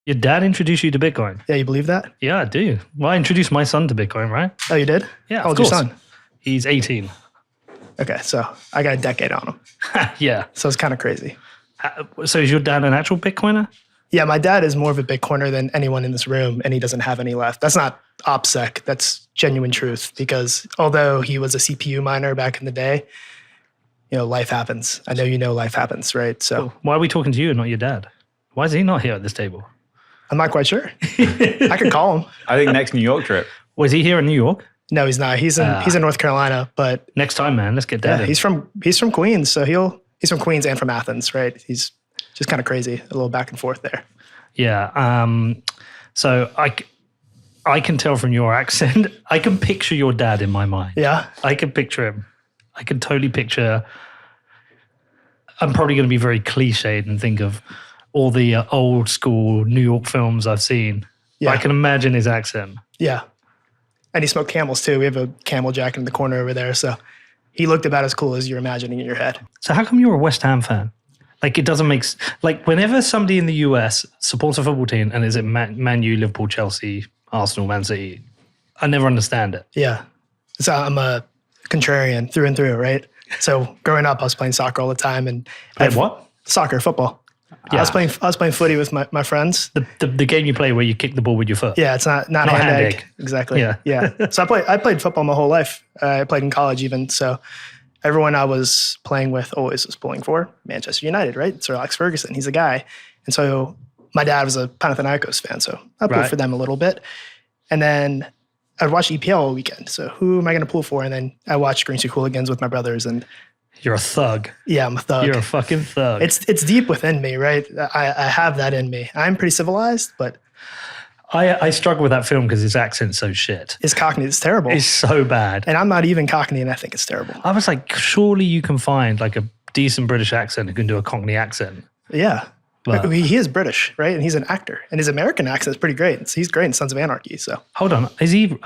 Your dad introduced you to Bitcoin? Yeah, you believe that? Yeah, I do. Well, I introduced my son to Bitcoin, right? Oh, you did? Yeah, How old's your son? He's 18. Okay, so I got a decade on him. Yeah. So it's kind of crazy. So is your dad an actual Bitcoiner? Yeah, my dad is more of a Bitcoiner than anyone in this room, and he doesn't have any left. That's not OPSEC. That's genuine truth, because although he was a CPU miner back in the day, life happens. I know life happens, right? So Well, why are we talking to you and not your dad? Why is he not here at this table? I'm not quite sure. I could call him. I think next New York trip. Was he here in New York? No, he's not. He's in North Carolina, but Next time, man, let's get dad in. he's from Queens, so he's from Queens and from Athens, right? He's just kind of crazy, a little back and forth there. Yeah. So I can tell from your accent, I can picture your dad in my mind. Yeah. I can picture him. I can totally picture. I'm probably going to be very cliched and think of all the old school New York films I've seen. Yeah. I can imagine his accent. Yeah. And he smoked Camels too. We have a Camel Jack in the corner over there. So he looked about as cool as you're imagining in your head. So how come you're a West Ham fan? Like, it doesn't make... Like, whenever somebody in the US supports a football team and is it Man U, Liverpool, Chelsea, Arsenal, Man City, I never understand it. Yeah. So I'm a contrarian through and through, right? So growing up, I was playing soccer all the time. And What? Soccer, football. Yeah. I was playing footy with my friends. The game you play where you kick the ball with your foot. Yeah, it's not hand egg. Exactly. Yeah. So I played football my whole life. I played in college even. So everyone I was playing with always was pulling for Manchester United, right? Sir Alex Ferguson, he's a guy. And so my dad was a Panathinaikos fan, so I pulled for them a little bit. And then I'd watch EPL all weekend. So who am I going to pull for? And then I watched Green Street Hooligans with my brothers. And You're a thug. yeah, I'm a thug. You're a fucking thug. It's deep within me, right? I have that in me. I'm pretty civilized, but I struggle with that film because his accent's so shit. his Cockney is terrible. It's so bad. And I'm not even Cockney, and I think it's terrible. I was like, surely you can find like a decent British accent who can do a Cockney accent. Yeah. But- He is British, right? And he's an actor. And his American accent is pretty great. So he's great in Sons of Anarchy. So Hold on. Is he?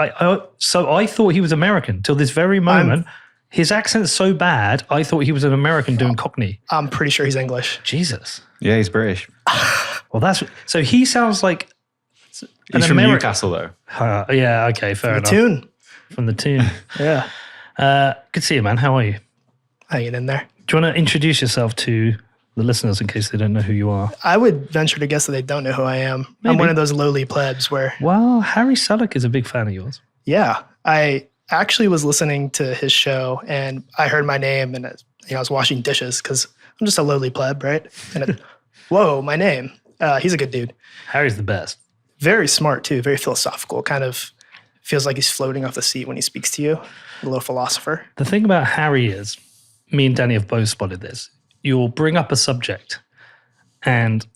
So I thought he was American till this very moment. His accent's so bad, I thought he was an American doing Cockney. I'm pretty sure he's English. Jesus. Yeah, he's British. Well, so he sounds like He's from Newcastle, though. Yeah, okay, fair enough. Tune. From the tune. Yeah. Good to see you, man. How are you? Hanging in there. Do you want to introduce yourself to the listeners in case they don't know who you are? I would venture to guess that they don't know who I am. Maybe. I'm one of those lowly plebs where, Well, Harry Selleck is a big fan of yours. yeah, I actually was listening to his show and I heard my name and I was washing dishes because I'm just a lowly pleb, right? And whoa, my name. He's a good dude. Harry's the best. Very smart too, very philosophical, kind of feels like he's floating off the seat when he speaks to you, a little philosopher. The thing about Harry is, me and Danny have both spotted this. You'll bring up a subject and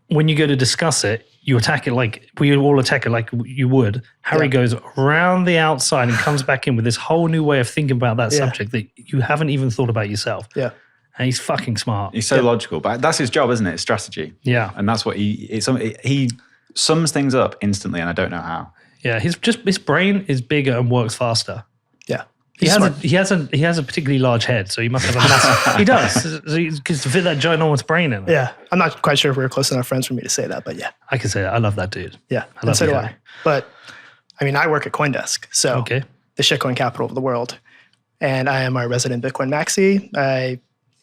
when you go to discuss it, you attack it like, we all attack it like you would. Harry goes around the outside and comes back in with this whole new way of thinking about that subject that you haven't even thought about yourself. Yeah. And he's fucking smart. He's so logical, but that's his job, isn't it? Strategy. Yeah. And that's what he sums things up instantly, and I don't know how. Yeah, his brain is bigger and works faster. Yeah. He has a particularly large head, so he must have a massive. He does, because to fit that ginormous brain in. Yeah. I'm not quite sure if we're close enough friends for me to say that, but yeah. I can say that. I love that dude. Yeah. I love so you, do Harry. I. But I mean, I work at CoinDesk, so Okay. the shitcoin capital of the world. And I am our resident Bitcoin maxi. I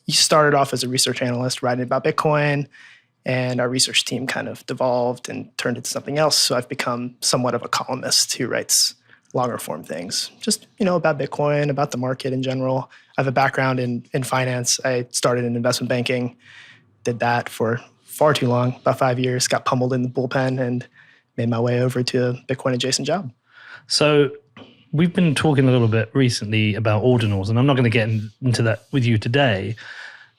started off as a research analyst writing about Bitcoin, and our research team kind of devolved and turned into something else. So I've become somewhat of a columnist who writes longer form things, just, about Bitcoin, about the market in general. I have a background in finance. I started in investment banking, did that for far too long, about 5 years, got pummeled in the bullpen and made my way over to a Bitcoin adjacent job. So we've been talking a little bit recently about ordinals, and I'm not going to get into that with you today.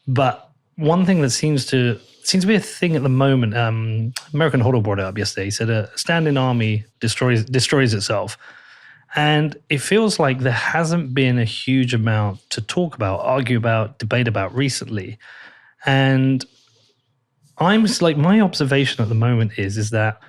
But one thing that seems to be a thing at the moment, American Hodl brought it up yesterday. He said a standing army destroys itself. And it feels like there hasn't been a huge amount to talk about, argue about, debate about recently. And I'm just like, my observation at the moment is that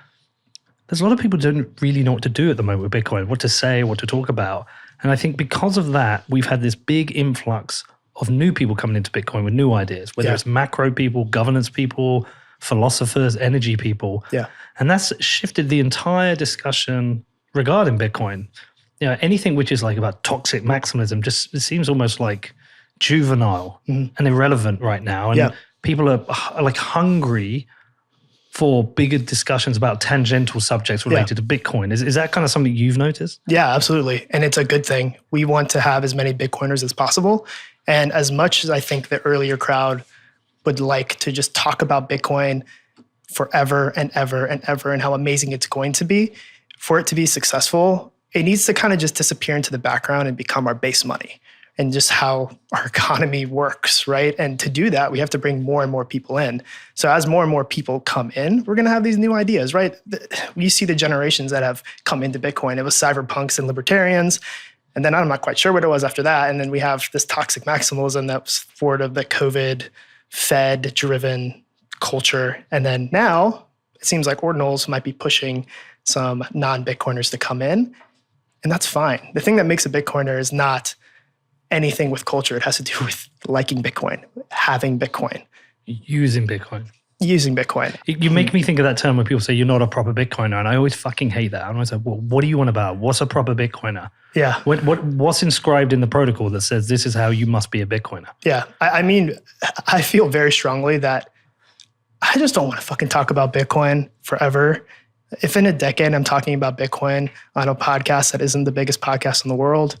there's a lot of people who don't really know what to do at the moment with Bitcoin, what to say, what to talk about. And I think because of that, we've had this big influx of new people coming into Bitcoin with new ideas, whether it's macro people, governance people, philosophers, energy people. Yeah. And that's shifted the entire discussion regarding Bitcoin. Anything which is like about toxic maximism just it seems almost like juvenile and irrelevant right now. And people are like hungry for bigger discussions about tangential subjects related to Bitcoin. Is that kind of something you've noticed? Yeah, absolutely. And it's a good thing. We want to have as many Bitcoiners as possible. And as much as I think the earlier crowd would like to just talk about Bitcoin forever and ever and ever and how amazing it's going to be, for it to be successful, it needs to kind of just disappear into the background and become our base money and just how our economy works, right? And to do that, we have to bring more and more people in. So as more and more people come in, we're going to have these new ideas, right? We see the generations that have come into Bitcoin. It was cyberpunks and libertarians. And then I'm not quite sure what it was after that. And then we have this toxic maximalism that was forward of the COVID Fed-driven culture. And then now it seems like ordinals might be pushing some non-Bitcoiners to come in. And that's fine. The thing that makes a Bitcoiner is not anything with culture. It has to do with liking Bitcoin, having Bitcoin. Using Bitcoin. Using Bitcoin. You make me think of that term when people say you're not a proper Bitcoiner. And I always fucking hate that. I'm always like, well, what do you want about? What's a proper Bitcoiner? Yeah. What's inscribed in the protocol that says this is how you must be a Bitcoiner? Yeah. I mean, I feel very strongly that I just don't want to fucking talk about Bitcoin forever. If in a decade I'm talking about Bitcoin on a podcast that isn't the biggest podcast in the world,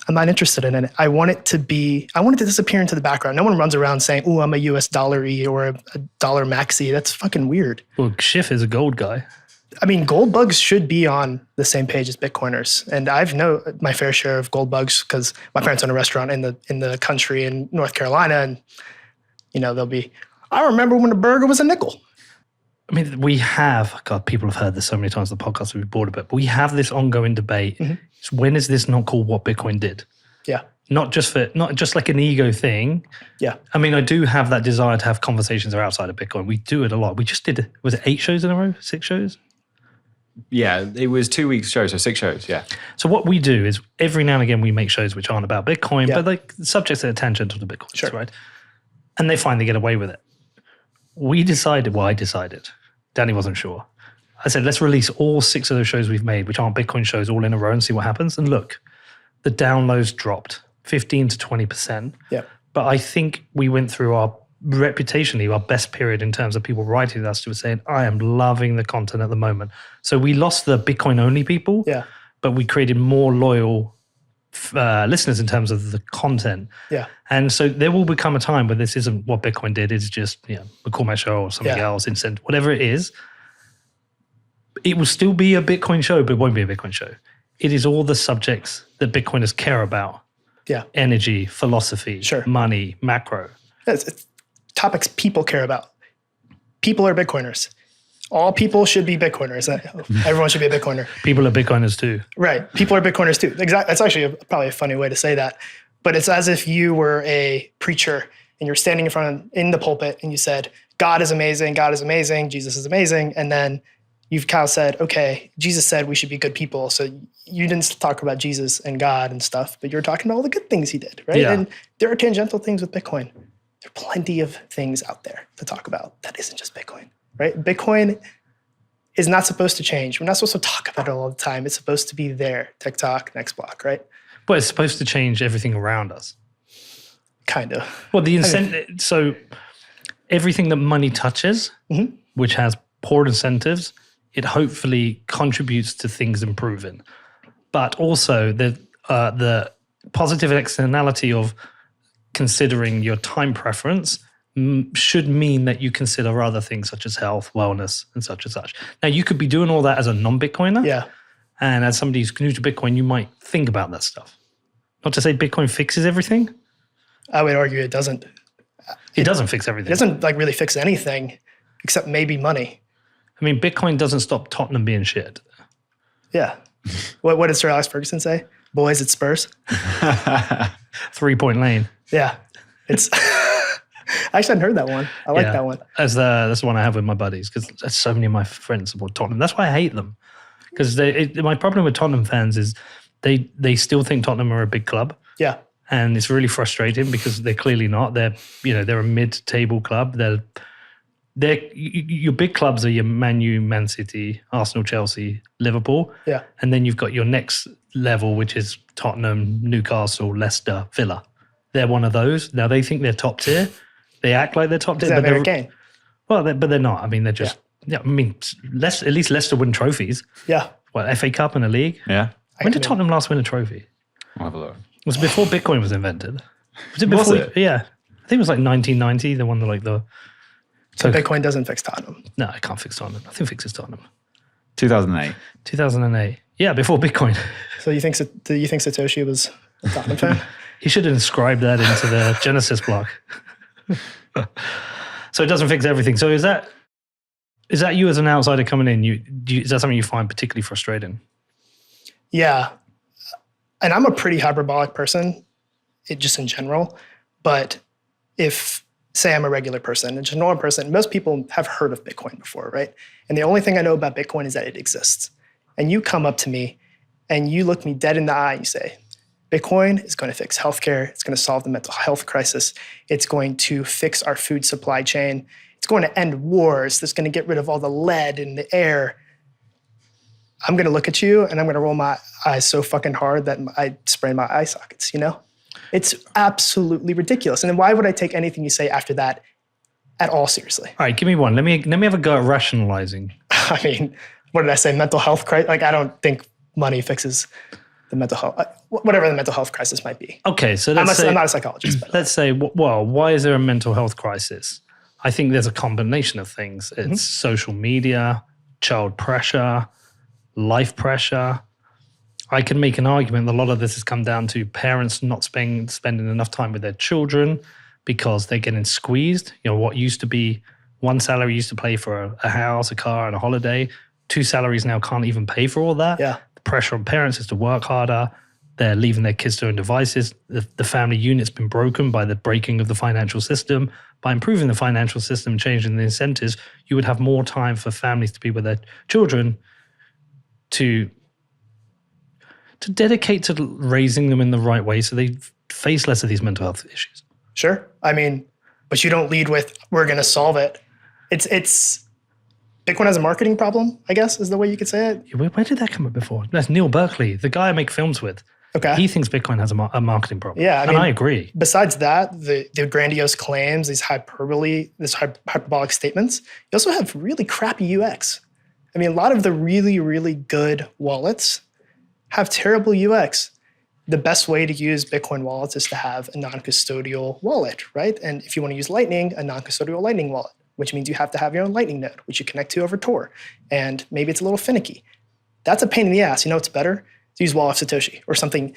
I'm not interested in it. I want it to disappear into the background. No one runs around saying, "Oh, I'm a US dollar-y or a dollar maxi." That's fucking weird. Well, Schiff is a gold guy. I mean, gold bugs should be on the same page as Bitcoiners. And I've known my fair share of gold bugs because my parents own a restaurant in the country in North Carolina. And, they'll be, I remember when a burger was a nickel. I mean, we have, God, people have heard this so many times on the podcast, we've bored of it, but we have this ongoing debate. So when is this not called what Bitcoin did? Yeah. Not just like an ego thing. Yeah. I mean, I do have that desire to have conversations that are outside of Bitcoin. We do it a lot. We just did, was it 8 shows in a row? 6 shows? Yeah, it was 2 weeks show, so 6 shows, yeah. So what we do is every now and again we make shows which aren't about Bitcoin, but like subjects that are tangential to Bitcoin, sure. Right? And they finally get away with it. I decided, Danny wasn't sure. I said, let's release all 6 of those shows we've made, which aren't Bitcoin shows, all in a row and see what happens. And look, the downloads dropped 15 to 20%. Yeah. But I think we went through our reputationally our best period in terms of people writing to us to saying, I am loving the content at the moment. So we lost the Bitcoin only people, but we created more loyal listeners in terms of the content. Yeah. And so there will become a time where this isn't what Bitcoin did. It's just, a Call My Show or something else, Incent, whatever it is. It will still be a Bitcoin show, but it won't be a Bitcoin show. It is all the subjects that Bitcoiners care about. Yeah. Energy, philosophy, money, macro. It's topics people care about. People are Bitcoiners. All people should be Bitcoiners. Everyone should be a Bitcoiner. People are Bitcoiners too. Right. People are Bitcoiners too. Exactly. That's actually probably a funny way to say that. But it's as if you were a preacher and you're standing in the pulpit and you said, God is amazing, Jesus is amazing. And then you've kind of said, okay, Jesus said we should be good people. So you didn't talk about Jesus and God and stuff, but you're talking about all the good things he did, right? Yeah. And there are tangential things with Bitcoin. There are plenty of things out there to talk about that isn't just Bitcoin, right? Bitcoin is not supposed to change. We're not supposed to talk about it all the time. It's supposed to be there, TikTok, next block, right? Well, it's supposed to change everything around us. Kind of. Well, the incentive, so everything that money touches, which has poor incentives, it hopefully contributes to things improving. But also the positive externality of considering your time preference should mean that you consider other things such as health, wellness, and such and such. Now, you could be doing all that as a non-Bitcoiner. Yeah. And as somebody who's new to Bitcoin, you might think about that stuff. Not to say Bitcoin fixes everything. I would argue it doesn't. It doesn't fix everything. It doesn't really fix anything except maybe money. I mean, Bitcoin doesn't stop Tottenham being shit. Yeah. What did Sir Alex Ferguson say? Boys, it's Spurs. 3-point lane. Yeah. It's. I actually hadn't heard that one. I like that one. That's the one I have with my buddies because so many of my friends support Tottenham. That's why I hate them. Because my problem with Tottenham fans is they still think Tottenham are a big club. Yeah. And it's really frustrating because they're clearly not. They're a mid-table club. Your big clubs are your Man U, Man City, Arsenal, Chelsea, Liverpool. Yeah. And then you've got your next level, which is Tottenham, Newcastle, Leicester, Villa. They're one of those. Now they think they're top tier. They act like they're top tier. Is that Harry Kane? Well, but they're not. I mean, they're just. Yeah. I mean, at least Leicester win trophies. Yeah. What, FA Cup and a league? Yeah. When did Tottenham last win a trophy? I'll have a look. Was it before Bitcoin was invented? Was it before? Was it? Yeah. I think it was like 1990. The one that So Bitcoin doesn't fix Tottenham. No, I can't fix Tottenham. Nothing fixes Tottenham. 2008. 2008. Yeah, before Bitcoin. So you think Satoshi was a Tottenham fan? He should have inscribed that into the Genesis block. So it doesn't fix everything. So is that you as an outsider coming in? Is that something you find particularly frustrating? Yeah. And I'm a pretty hyperbolic person, just in general. But if, say I'm a regular person, a normal person, most people have heard of Bitcoin before, right? And the only thing I know about Bitcoin is that it exists. And you come up to me and you look me dead in the eye and you say, Bitcoin is going to fix healthcare. It's going to solve the mental health crisis. It's going to fix our food supply chain. It's going to end wars. It's going to get rid of all the lead in the air. I'm going to look at you and I'm going to roll my eyes so fucking hard that I sprain my eye sockets, It's absolutely ridiculous. And then why would I take anything you say after that at all seriously? All right, give me one. Let me have a go at rationalizing. I mean, what did I say? Mental health crisis? I don't think money fixes the mental health, whatever the mental health crisis might be. Okay, so I'm not a psychologist. But let's say, well, why is there a mental health crisis? I think there's a combination of things. It's social media, child pressure, life pressure. I can make an argument that a lot of this has come down to parents not spending enough time with their children because they're getting squeezed. What used to be one salary used to pay for a house, a car, and a holiday. 2 salaries now can't even pay for all that. Yeah. The pressure on parents is to work harder. They're leaving their kids to their own devices. The family unit's been broken by the breaking of the financial system. By improving the financial system, changing the incentives, you would have more time for families to be with their children to dedicate to raising them in the right way so they face less of these mental health issues. Sure. I mean, but you don't lead with, we're going to solve it. It's Bitcoin has a marketing problem, I guess, is the way you could say it. Where did that come up before? That's Neil Berkeley, the guy I make films with. Okay. He thinks Bitcoin has a marketing problem. Yeah. I agree. Besides that, the grandiose claims, these hyperbolic statements, you also have really crappy UX. I mean, a lot of the really, really good wallets have terrible UX. The best way to use Bitcoin wallets is to have a non-custodial wallet, right? And if you want to use Lightning, a non-custodial Lightning wallet, which means you have to have your own Lightning node, which you connect to over Tor. And maybe it's a little finicky. That's a pain in the ass. It's better to use Wall of Satoshi or something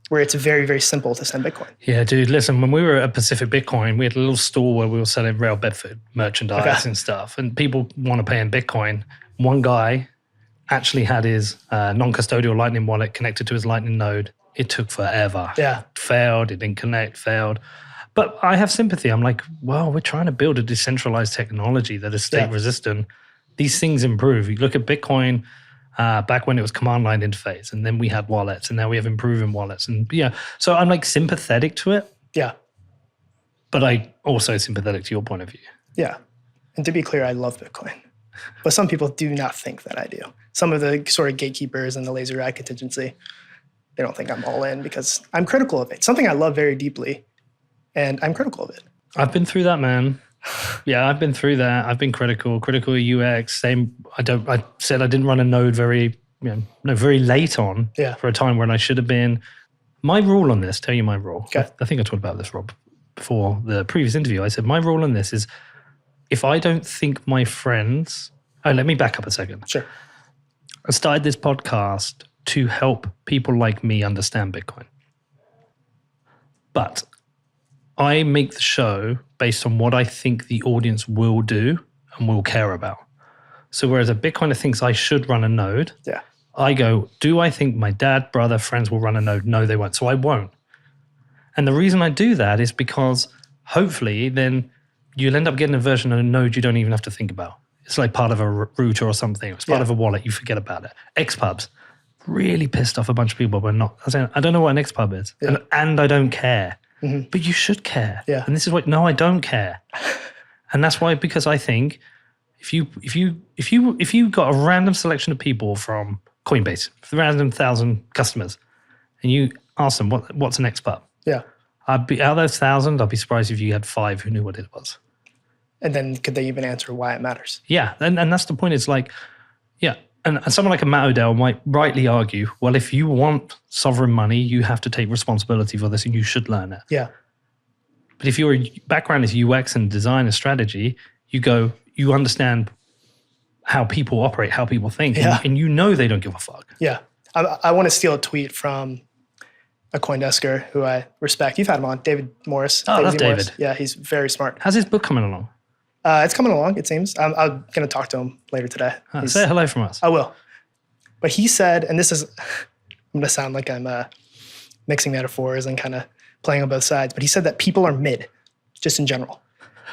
where it's very, very simple to send Bitcoin. Yeah, dude, listen, when we were at Pacific Bitcoin, we had a little store where we were selling Rail Bedford merchandise and stuff. And people want to pay in Bitcoin. One guy actually had his non-custodial Lightning wallet connected to his Lightning node. It took forever. Yeah. It failed. It didn't connect, failed. But I have sympathy. I'm like, well, we're trying to build a decentralized technology that is state resistant. These things improve. You look at Bitcoin back when it was command line interface, and then we had wallets, and now we have improving wallets. And so I'm like sympathetic to it. Yeah. But I also sympathetic to your point of view. Yeah. And to be clear, I love Bitcoin. But some people do not think that I do. Some of the sort of gatekeepers and the laser rat contingency, they don't think I'm all in because I'm critical of it. Something I love very deeply, and I'm critical of it. I've been through that, man. Yeah, I've been through that. I've been critical UX. Same. I said I didn't run a node very late on for a time when I should have been. My rule on this, tell you my rule. Okay. I think I talked about this, Rob, before the previous interview. I said my rule on this is if I don't think my friends. Oh, let me back up a second. Sure. I started this podcast to help people like me understand Bitcoin. But I make the show based on what I think the audience will do and will care about. So whereas a Bitcoiner thinks I should run a node, I go, do I think my dad, brother, friends will run a node? No, they won't. So I won't. And the reason I do that is because hopefully then you'll end up getting a version of a node you don't even have to think about. It's like part of a router or something. It's part of a wallet. You forget about it. XPubs. really pissed off a bunch of people by not. I saying, I don't know what an Xpub is, and I don't care. But you should care. Yeah. And this is what. No, I don't care. And that's why, because I think if you got a random selection of people from Coinbase, random 1,000 customers, and you ask them what's an Xpub, Yeah. I'd be out of those 1,000. I'd be surprised if you had 5 who knew what it was. And then could they even answer why it matters? Yeah, and that's the point. It's like, yeah, and someone like a Matt Odell might rightly argue, well, if you want sovereign money, you have to take responsibility for this and you should learn it. Yeah. But if your background is UX and design and strategy, you understand how people operate, how people think, and you know they don't give a fuck. Yeah. I want to steal a tweet from a CoinDesker who I respect. You've had him on, David Morris. Oh, I love David. Morris. Yeah, he's very smart. How's his book coming along? It's coming along, it seems. I'm going to talk to him later today. Say hello from us. I will. But he said, and this is, I'm going to sound like I'm mixing metaphors and kind of playing on both sides, but he said that people are mid, just in general.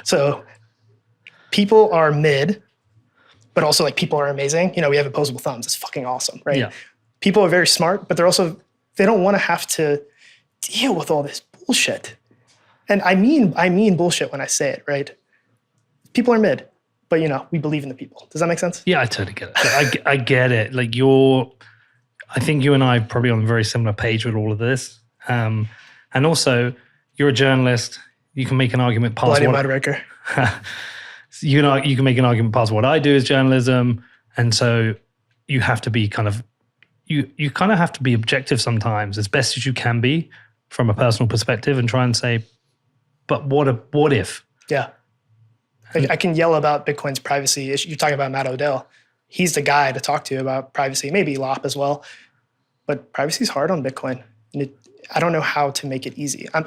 So people are mid, but also like people are amazing. You know, we have opposable thumbs. It's fucking awesome, right? Yeah. People are very smart, but they don't want to have to deal with all this bullshit. And I mean bullshit when I say it, right? People are mid, but we believe in the people. Does that make sense? Yeah, I totally get it. I get it. Like I think you and I are probably on a very similar page with all of this. And also, you're a journalist. You can make an argument past Bloody Mudraker. You can make an argument past what I do as journalism. And so you have to be you kind of have to be objective sometimes, as best as you can be from a personal perspective, and try and say, but what if? Yeah. I can yell about Bitcoin's privacy. You're talking about Matt Odell. He's the guy to talk to about privacy, maybe Lop as well. But privacy is hard on Bitcoin. And I don't know how to make it easy. I'm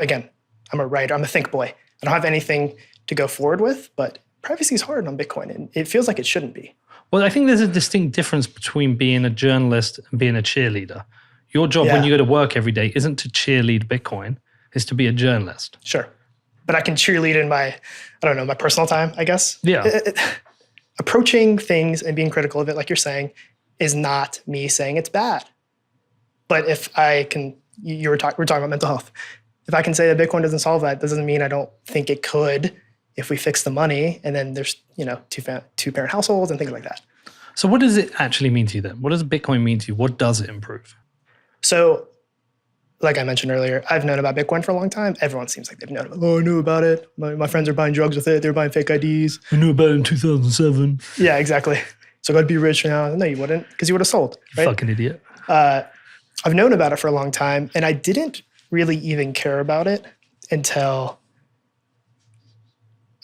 a writer. I'm a think boy. I don't have anything to go forward with, but privacy is hard on Bitcoin. And it feels like it shouldn't be. Well, I think there's a distinct difference between being a journalist and being a cheerleader. Your job when you go to work every day isn't to cheerlead Bitcoin, it's to be a journalist. Sure. But I can cheerlead in my personal time, I guess. Yeah. Approaching things and being critical of it, like you're saying, is not me saying it's bad. But if I can, we're talking about mental health. If I can say that Bitcoin doesn't solve that doesn't mean I don't think it could if we fix the money. And then there's, two-parent households and things like that. So what does it actually mean to you then? What does Bitcoin mean to you? What does it improve? So, like I mentioned earlier, I've known about Bitcoin for a long time. Everyone seems like they've known about it. Oh, I knew about it. My friends are buying drugs with it. They're buying fake IDs. I knew about it in 2007. Yeah, exactly. So I'd be rich now. No, you wouldn't, because you would have sold, right? Fucking idiot. I've known about it for a long time, and I didn't really even care about it until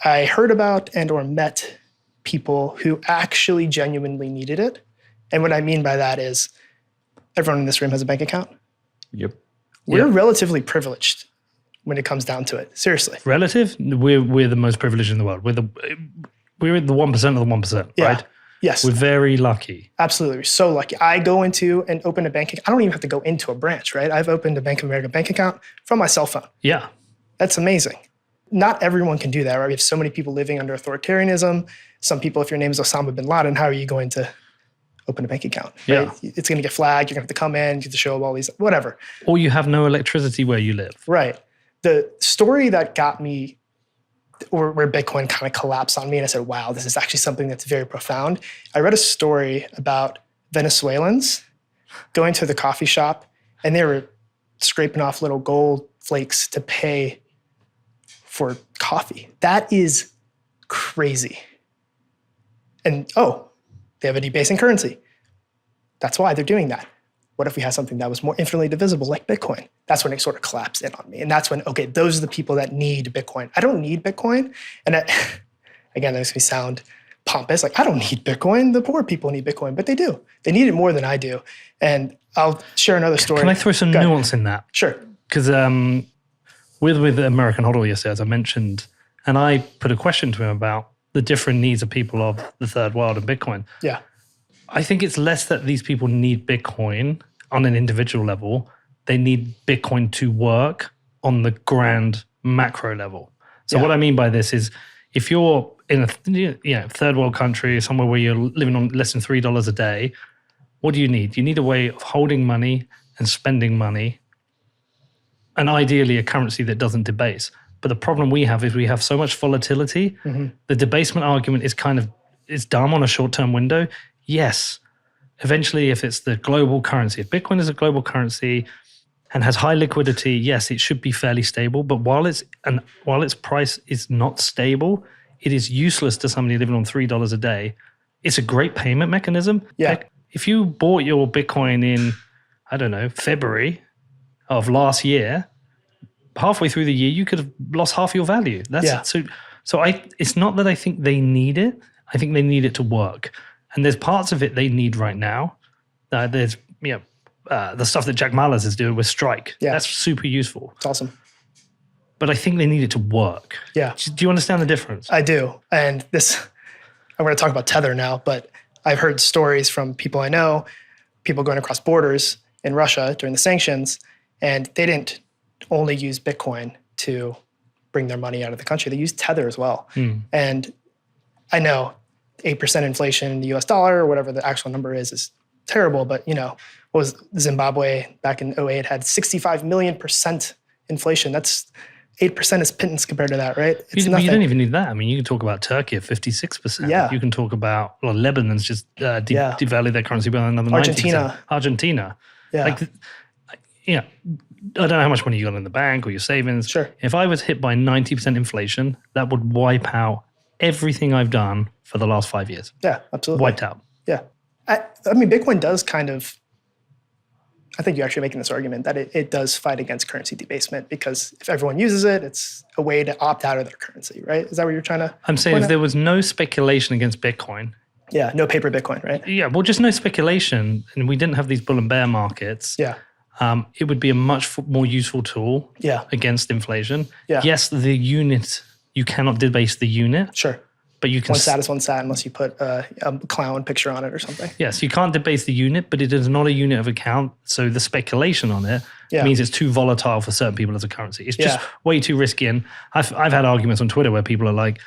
I heard about and or met people who actually genuinely needed it. And what I mean by that is everyone in this room has a bank account. Yep. We're relatively privileged when it comes down to it. Seriously. Relative? We're the most privileged in the world. We're the 1% of the 1%, Yeah. right? Yes. We're very lucky. Absolutely. We're so lucky. I go into and open a bank account. I don't even have to go into a branch, right? I've opened a Bank of America bank account from my cell phone. Yeah. That's amazing. Not everyone can do that, right? We have so many people living under authoritarianism. Some people, if your name is Osama bin Laden, how are you going to open a bank account? Right? Yeah. It's going to get flagged. You're going to have to come in, you have to show up all these, whatever. Or you have no electricity where you live. Right. The story that got me, or where Bitcoin kind of collapsed on me, and I said, wow, this is actually something that's very profound. I read a story about Venezuelans going to the coffee shop, and they were scraping off little gold flakes to pay for coffee. That is crazy. And they have a debasing currency. That's why they're doing that. What if we had something that was more infinitely divisible like Bitcoin? That's when it sort of collapsed in on me. And that's when, okay, those are the people that need Bitcoin. I don't need Bitcoin. And again, that makes me sound pompous. Like, I don't need Bitcoin. The poor people need Bitcoin, but they do. They need it more than I do. And I'll share another story. Can I throw some nuance in that? Sure. Because with American Hodl yesterday, as I mentioned, and I put a question to him about the different needs of people of the third world and Bitcoin. Yeah. I think it's less that these people need Bitcoin on an individual level. They need Bitcoin to work on the grand macro level. So what I mean by this is if you're in a third world country, somewhere where you're living on less than $3 a day, what do you need? You need a way of holding money and spending money, and ideally a currency that doesn't debase. But the problem we have is we have so much volatility. The debasement argument is it's dumb on a short-term window. Yes, eventually if it's the global currency, if Bitcoin is a global currency and has high liquidity, yes, it should be fairly stable. But while its price is not stable, it is useless to somebody living on $3 a day. It's a great payment mechanism. Yeah. Like, if you bought your Bitcoin in, I don't know, February of last year, halfway through the year, you could have lost half your value. It's not that I think they need it. I think they need it to work. And there's parts of it they need right now. There's the stuff that Jack Mallers is doing with Strike. Yeah. That's super useful. It's awesome. But I think they need it to work. Yeah. Do you understand the difference? I do. And I'm going to talk about Tether now, but I've heard stories from people I know, people going across borders in Russia during the sanctions, and they didn't only use Bitcoin to bring their money out of the country. They used Tether as well. And I know 8% inflation in the US dollar or whatever the actual number is terrible, but what was Zimbabwe back in 2008 had 65 million % inflation. That's 8% is pittance compared to that, right? You don't even need that. I mean, you can talk about Turkey at 56%. Yeah. You can talk about Lebanon's just devalued their currency by another 90%. Argentina. Yeah. I don't know how much money you got in the bank or your savings. Sure. If I was hit by 90% inflation, that would wipe out everything I've done for the last 5 years. Yeah, absolutely. Wiped out. Yeah. I mean, Bitcoin does I think you're actually making this argument that it does fight against currency debasement, because if everyone uses it, it's a way to opt out of their currency, right? Is that what you're trying to I'm saying if there was no speculation against Bitcoin. Yeah, no paper Bitcoin, right? Yeah, well, just no speculation, and we didn't have these bull and bear markets. Yeah. It would be a much more useful tool against inflation. Yeah. Yes, the unit, you cannot debase the unit. Sure. But you can one sat is one sat unless you put a clown picture on it or something. Yes, you can't debase the unit, but it is not a unit of account. So the speculation on it means it's too volatile for certain people as a currency. It's just way too risky. And I've had arguments on Twitter where people are like,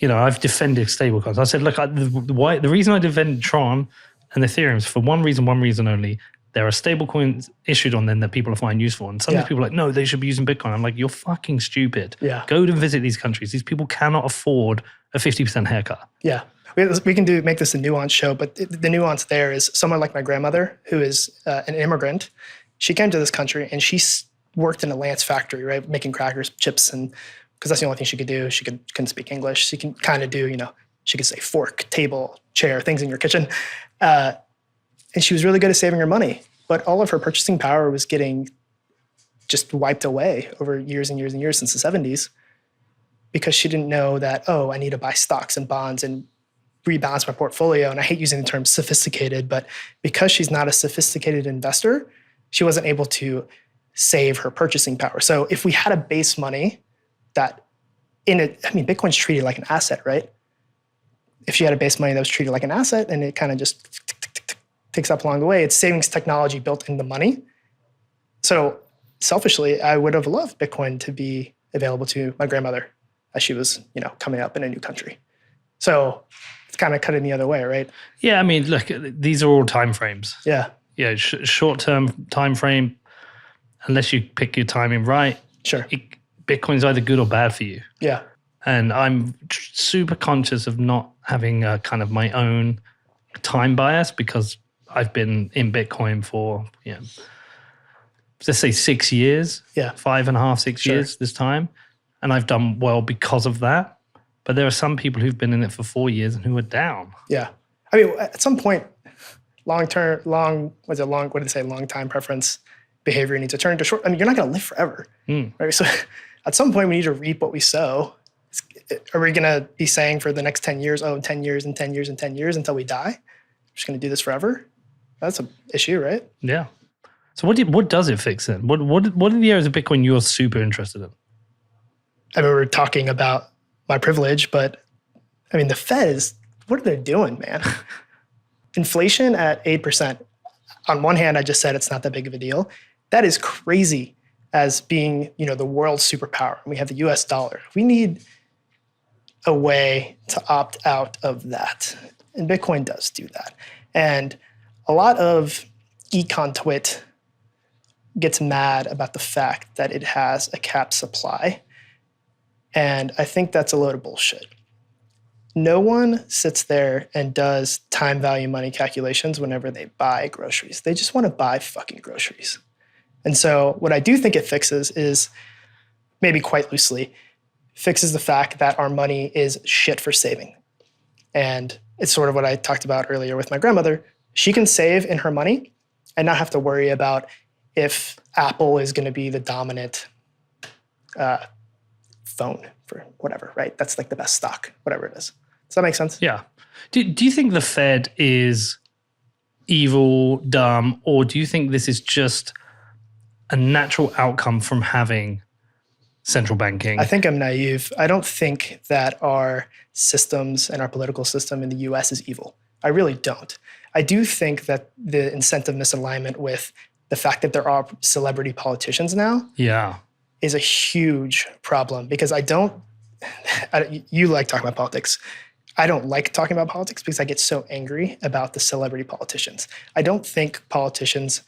I've defended stablecoins. I said, look, the reason I defended Tron and Ethereum is for one reason only. There are stablecoins issued on them that people find useful. And some of these people are like, no, they should be using Bitcoin. I'm like, you're fucking stupid. Yeah. Go to visit these countries. These people cannot afford a 50% haircut. Yeah. We can make this a nuanced show, but the nuance there is someone like my grandmother, who is an immigrant. She came to this country and she worked in a Lance factory, right? Making crackers, chips, and because that's the only thing she could do. She couldn't speak English. She can kind of do, she could say fork, table, chair, things in your kitchen. And she was really good at saving her money, but all of her purchasing power was getting just wiped away over years and years and years since the 70s, because she didn't know that, I need to buy stocks and bonds and rebalance my portfolio. And I hate using the term sophisticated, but because she's not a sophisticated investor, she wasn't able to save her purchasing power. So if we had a base money Bitcoin's treated like an asset, right? If she had a base money that was treated like an asset and it kind of just ticks up along the way, it's savings technology built in the money. So selfishly, I would have loved Bitcoin to be available to my grandmother as she was, coming up in a new country. So it's kind of cut in the other way, right? Yeah, I mean, look, these are all time frames. Yeah. Yeah, short-term time frame, unless you pick your timing right. Sure. Bitcoin's either good or bad for you. Yeah. And I'm super conscious of not having a kind of my own time bias, because I've been in Bitcoin for, let's say 6 years. Yeah. 5.5, 6 years this time. And I've done well because of that. But there are some people who've been in it for 4 years and who are down. Yeah. I mean, at some point, long time preference behavior needs to turn to short. I mean, you're not going to live forever. Right? So at some point, we need to reap what we sow. Are we going to be saying for the next 10 years, 10 years and 10 years and 10 years until we die? We're just going to do this forever? That's an issue, right? Yeah. So what does it fix then? What are the areas of Bitcoin you're super interested in? I mean, we're talking about my privilege, but I mean, the Fed what are they doing, man? Inflation at 8%. On one hand, I just said it's not that big of a deal. That is crazy as being, the world's superpower. We have the US dollar. We need a way to opt out of that. And Bitcoin does do that. And a lot of econ twit gets mad about the fact that it has a capped supply. And I think that's a load of bullshit. No one sits there and does time value money calculations whenever they buy groceries. They just want to buy fucking groceries. And so what I do think it fixes is, maybe quite loosely, fixes the fact that our money is shit for saving. And it's sort of what I talked about earlier with my grandmother. She can save in her money and not have to worry about if Apple is going to be the dominant phone for whatever, right? That's like the best stock, whatever it is. Does that make sense? Yeah. Do you think the Fed is evil, dumb, or do you think this is just a natural outcome from having central banking? I think I'm naive. I don't think that our systems and our political system in the US is evil. I really don't. I do think that the incentive misalignment with the fact that there are celebrity politicians now is a huge problem, because you like talking about politics. I don't like talking about politics because I get so angry about the celebrity politicians. I don't think politicians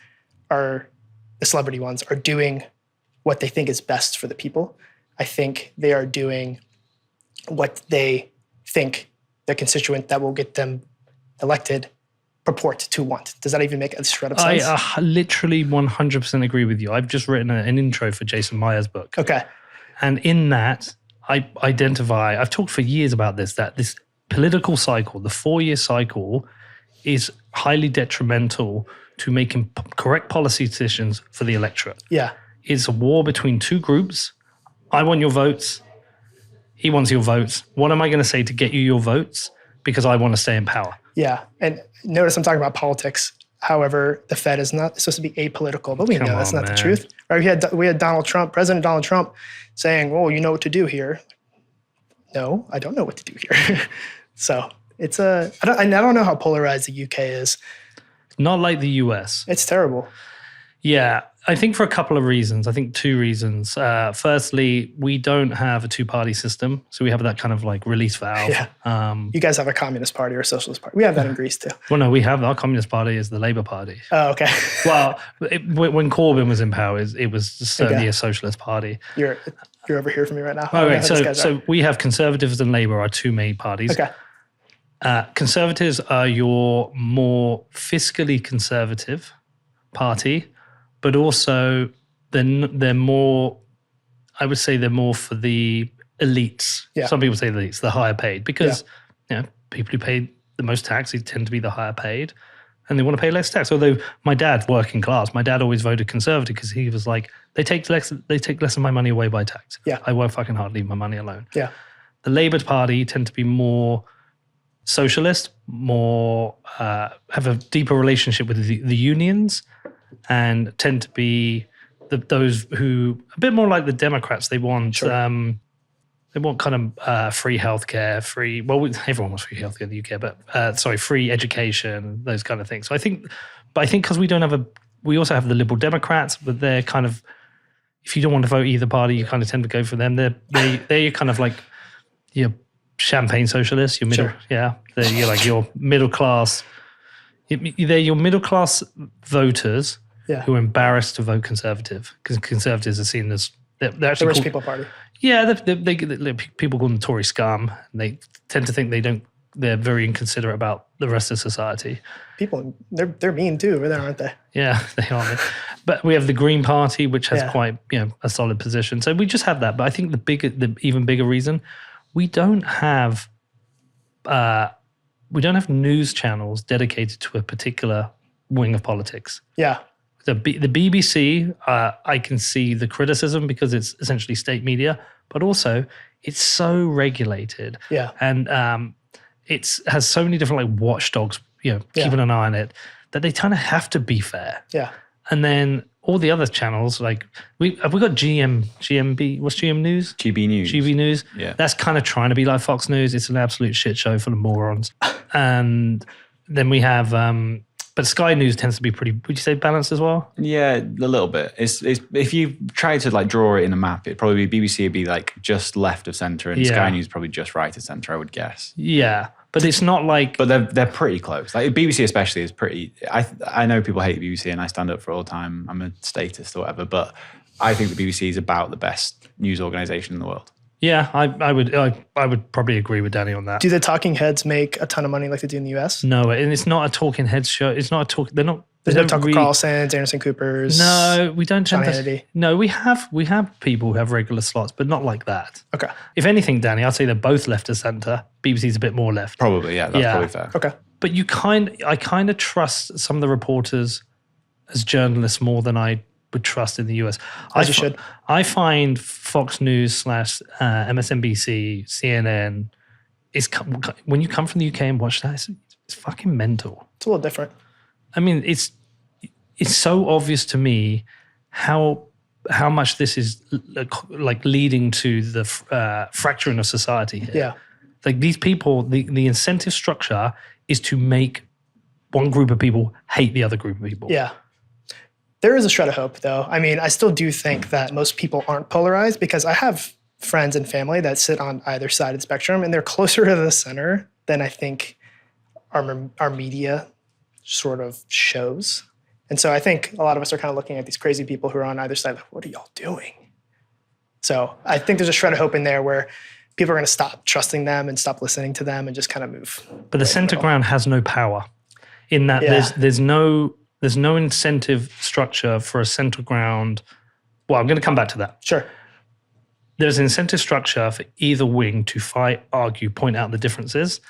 the celebrity ones, are doing what they think is best for the people. I think they are doing what they think the constituent that will get them elected purport to want. Does that even make a shred of sense? I literally 100% agree with you. I've just written an intro for Jason Meyer's book. Okay. And in that, I've talked for years about this, that this political cycle, the 4-year cycle, is highly detrimental to making correct policy decisions for the electorate. Yeah. It's a war between two groups. I want your votes. He wants your votes. What am I going to say to get you your votes? Because I want to stay in power. Yeah. And notice I'm talking about politics. However, the Fed is not supposed to be apolitical, but we know that's not the truth. Right? We had Donald Trump, President Donald Trump, saying, "Oh, you know what to do here." No, I don't know what to do here. So I don't know how polarized the UK is. Not like the US. It's terrible. Yeah, I think for a couple of reasons. I think 2 reasons. Firstly, we don't have a 2-party system, so we have that kind of like release valve. Yeah. You guys have a communist party or a socialist party. We have that in Greece too. Well, no, we have our communist party is the Labour Party. Oh, okay. Well, when Corbyn was in power, it was certainly a socialist party. You're over here for me right now. Okay, so we have Conservatives and Labour are 2 main parties. Okay. Conservatives are your more fiscally conservative party, but also they're more, I would say they're more for the elites. Yeah. Some people say the elites, the higher paid, because people who pay the most tax, they tend to be the higher paid, and they want to pay less tax. Although my dad, working class, my dad always voted Conservative because he was like, they take less of my money away by tax. Yeah. I work fucking hard, leave my money alone. Yeah. The Labour Party tend to be more socialist, more have a deeper relationship with the unions, and tend to be those who a bit more like the Democrats. They want kind of free healthcare, everyone wants free healthcare in the UK, but free education, those kind of things. So I think because we also have the Liberal Democrats, but they're kind of, if you don't want to vote either party, you kind of tend to go for them. They're kind of like your champagne socialists, your middle, they're like your middle class. They're your middle class voters who are embarrassed to vote Conservative, because Conservatives are seen as they're actually the rich people party. Yeah, people call them Tory scum. And they tend to think they're very inconsiderate about the rest of society. People, they're mean too, aren't they? Yeah, they are. But we have the Green Party, which has quite a solid position. So we just have that. But I think the even bigger reason, we don't have news channels dedicated to a particular wing of politics. Yeah. The BBC, I can see the criticism because it's essentially state media, but also it's so regulated. Yeah. And it has so many different like watchdogs, keeping an eye on it, that they kind of have to be fair. Yeah. And then all the other channels, like we got GMB, what's GM News? GB News. GB News. Yeah. That's kind of trying to be like Fox News. It's an absolute shit show full of morons. And then we have, but Sky News tends to be pretty, would you say balanced as well? Yeah, a little bit. It's if you try to like draw it in a map, it'd probably be BBC would be like just left of centre, and Sky News probably just right of centre, I would guess. Yeah. But it's not like... But they're pretty close. Like BBC especially is pretty... I know people hate BBC and I stand up for it all the time. I'm a statist or whatever, but I think the BBC is about the best news organisation in the world. Yeah, I would probably agree with Danny on that. Do the talking heads make a ton of money like they do in the US? No, and it's not a talking heads show. It's not a talk. They're not. There's no Tucker Carlsons, Anderson Coopers. No, we don't tend John to. Hannity. No, we have people who have regular slots, but not like that. Okay. If anything, Danny, I'd say they're both left of centre. BBC's a bit more left. Probably, yeah, that's probably fair. Okay. But I kind of trust some of the reporters as journalists more than I would trust in the US. As you should. I find Fox News / MSNBC, CNN, when you come from the UK and watch that, it's fucking mental. It's a little different. I mean, it's so obvious to me how much this is like leading to the fracturing of society here. Yeah. Like these people, the incentive structure is to make one group of people hate the other group of people. Yeah. There is a shred of hope, though. I mean, I still do think that most people aren't polarized because I have friends and family that sit on either side of the spectrum, and they're closer to the center than I think our media sort of shows. And so I think a lot of us are kind of looking at these crazy people who are on either side, like, what are y'all doing? So I think there's a shred of hope in there where people are going to stop trusting them and stop listening to them and just kind of move. But the center ground has no power in that there's no incentive structure for a center ground. Well, I'm going to come back to that. Sure. There's an incentive structure for either wing to fight, argue, point out the differences,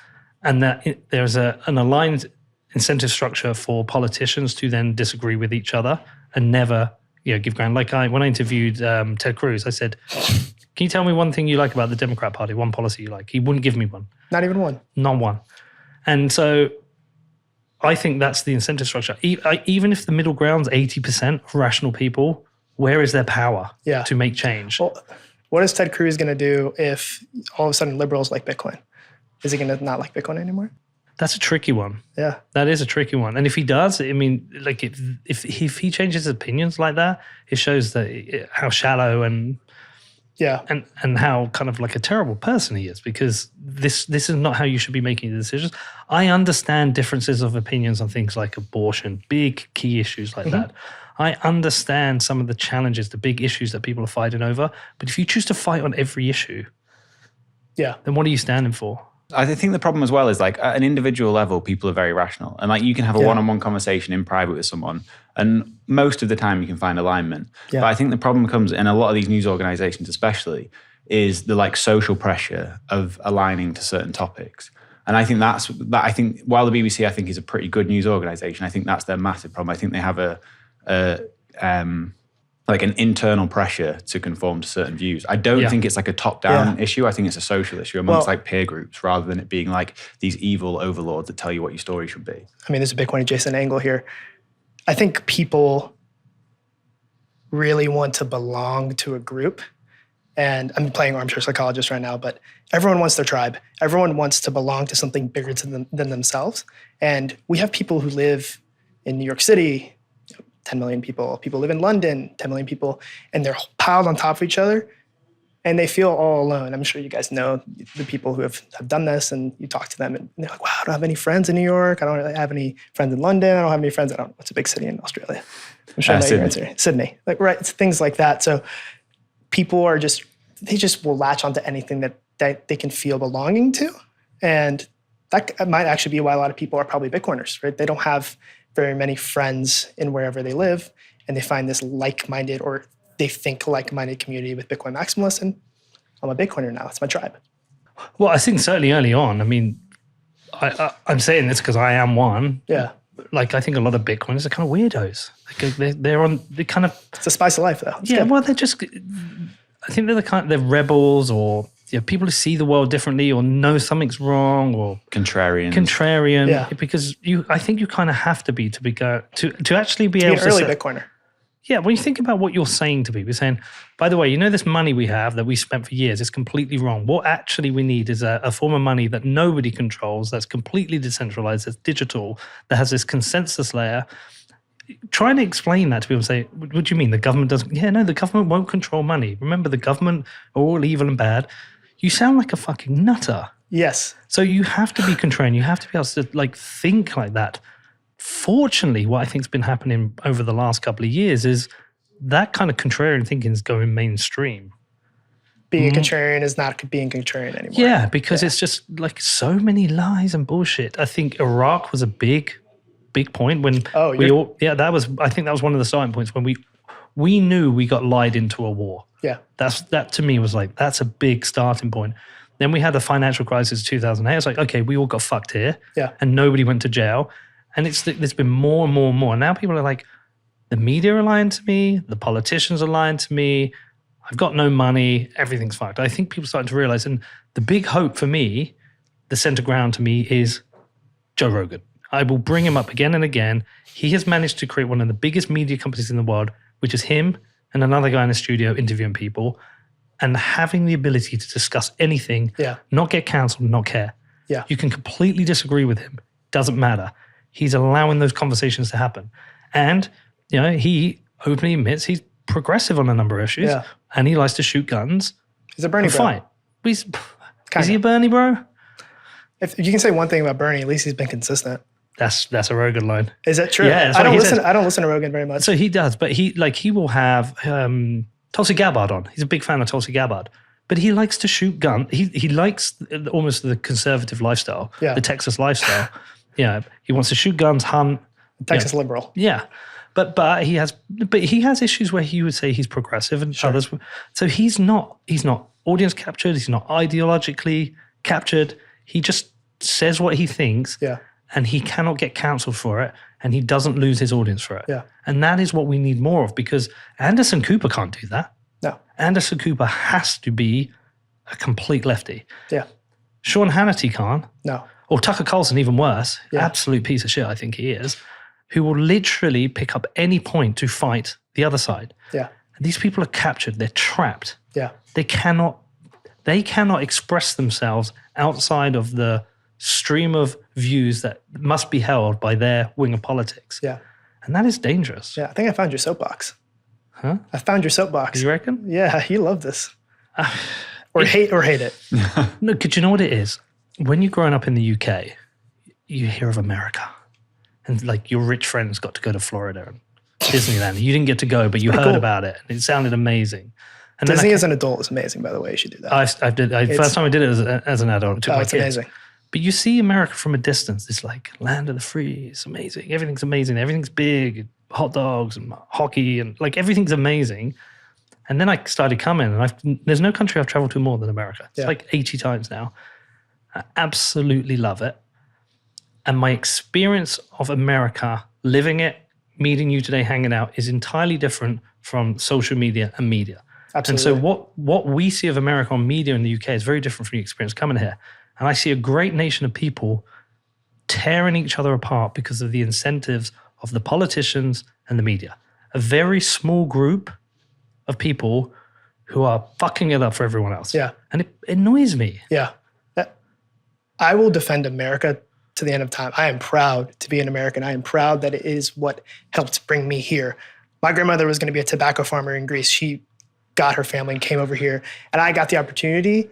and that there's an aligned incentive structure for politicians to then disagree with each other and never give ground. Like when I interviewed Ted Cruz, I said, can you tell me one thing you like about the Democrat Party, one policy you like? He wouldn't give me one. Not even one. Not one. And so I think that's the incentive structure. Even if the middle ground's 80% rational people, where is their power to make change? Well, what is Ted Cruz going to do if all of a sudden liberals like Bitcoin? Is he going to not like Bitcoin anymore? That's a tricky one. Yeah. That is a tricky one. And if he does, I mean, like if he changes his opinions like that, it shows that how shallow and how kind of like a terrible person he is, because this is not how you should be making the decisions. I understand differences of opinions on things like abortion, big key issues like that. I understand some of the challenges, the big issues that people are fighting over. But if you choose to fight on every issue, then what are you standing for? I think the problem as well is like at an individual level, people are very rational. And like you can have a one-on-one conversation in private with someone and most of the time you can find alignment. Yeah. But I think the problem comes in a lot of these news organizations especially is the like social pressure of aligning to certain topics. And I think I think while the BBC I think is a pretty good news organization, I think that's their massive problem. I think they have like an internal pressure to conform to certain views. I don't think it's like a top-down issue. I think it's a social issue amongst like peer groups rather than it being like these evil overlords that tell you what your story should be. I mean, there's a Bitcoin adjacent angle here. I think people really want to belong to a group. And I'm playing armchair psychologist right now, but everyone wants their tribe. Everyone wants to belong to something bigger than themselves. And we have people who live in New York City, 10 million people. People live in London, 10 million people, and they're piled on top of each other, and they feel all alone. I'm sure you guys know the people who have done this, and you talk to them, and they're like, wow, I don't have any friends in New York. I don't really have any friends in London. I don't have any friends. What's a big city in Australia? I'm sure your answer. Sydney. Like, right, it's things like that. So people are they just will latch onto anything that they can feel belonging to, and that might actually be why a lot of people are probably Bitcoiners, right? They don't have very many friends in wherever they live, and they find this like-minded or they think like-minded community with Bitcoin maximalists, and I'm a Bitcoiner now. It's my tribe. Well, I think certainly early on, I mean, I'm saying this because I am one. Yeah. Like I think a lot of Bitcoiners are kind of weirdos. Like they kind of. It's the spice of life, though. It's good. Well, they're just. I think they're rebels or people who see the world differently or know something's wrong or contrarian. Yeah. Because I think you kind of have to be to actually be able to be an early Bitcoiner. Yeah, when you think about what you're saying to people, you're saying, by the way, this money we have that we spent for years is completely wrong. What actually we need is a form of money that nobody controls, that's completely decentralized, that's digital, that has this consensus layer. Trying to explain that to people and say, what do you mean? The government doesn't? Yeah, no, the government won't control money. Remember, the government are all evil and bad. You sound like a fucking nutter. Yes. So you have to be contrarian. You have to be able to like think like that. Fortunately, what I think's been happening over the last couple of years is that kind of contrarian thinking is going mainstream. Being a contrarian is not being contrarian anymore. Yeah, because it's just like so many lies and bullshit. I think Iraq was a big point when I think that was one of the starting points when we knew we got lied into a war. Yeah. That to me was like, that's a big starting point. Then we had the financial crisis of 2008. It's like, okay, we all got fucked here. Yeah. And nobody went to jail. And there's been more and more and more. Now people are like, the media are lying to me. The politicians are lying to me. I've got no money. Everything's fucked. I think people are starting to realize. And the big hope for me, the center ground to me is Joe Rogan. I will bring him up again and again. He has managed to create one of the biggest media companies in the world, which is him and another guy in the studio interviewing people and having the ability to discuss anything, not get canceled, not care. Yeah. You can completely disagree with him. Doesn't matter. He's allowing those conversations to happen. And, you know, he openly admits he's progressive on a number of issues and he likes to shoot guns. He's a Bernie bro. Fight. Is he a Bernie bro? If you can say one thing about Bernie, at least he's been consistent. That's a Rogan line. Is that true? Yeah, I don't listen to Rogan very much. So he does, but he will have Tulsi Gabbard on. He's a big fan of Tulsi Gabbard. But he likes to shoot guns. He likes almost the conservative lifestyle, the Texas lifestyle. Yeah, he wants to shoot guns, hunt. Texas liberal. Yeah, but he has issues where he would say he's progressive and others. So he's not audience captured. He's not ideologically captured. He just says what he thinks. Yeah. And he cannot get cancelled for it, and he doesn't lose his audience for it. Yeah. And that is what we need more of, because Anderson Cooper can't do that. No. Anderson Cooper has to be a complete lefty. Yeah. Sean Hannity can't. No. Or Tucker Carlson, even worse, Yeah. absolute piece of shit, I think he is, who will literally pick up any point to fight the other side. Yeah. And these people are captured. They're trapped. Yeah. They cannot express themselves outside of the stream of views that must be held by their wing of politics. Yeah. And that is dangerous. Yeah. I think I found your soapbox. Huh? I found your soapbox. You reckon? Yeah. You love this. Or hate it. No, because you know what it is? When you're growing up in the UK, you hear of America. And like your rich friends got to go to Florida and Disneyland. You didn't get to go, but you heard about it. And it sounded amazing. And Disney as an adult is amazing, by the way. You should do that. First time I did it as an adult. It took my it's kids. amazing. But you see America from a distance. It's like land of the free. It's amazing. Everything's amazing. Everything's big. Hot dogs and hockey and like everything's amazing. And then I started coming, and there's no country I've traveled to more than America. It's like 80 times now. I absolutely love it. And my experience of America, living it, meeting you today, hanging out, is entirely different from social media and media. Absolutely. And so what we see of America on media in the UK is very different from the experience coming here. And I see a great nation of people tearing each other apart because of the incentives of the politicians and the media. A very small group of people who are fucking it up for everyone else. Yeah. And it annoys me. Yeah. I will defend America to the end of time. I am proud to be an American. I am proud that it is what helped bring me here. My grandmother was going to be a tobacco farmer in Greece. She got her family and came over here. And I got the opportunity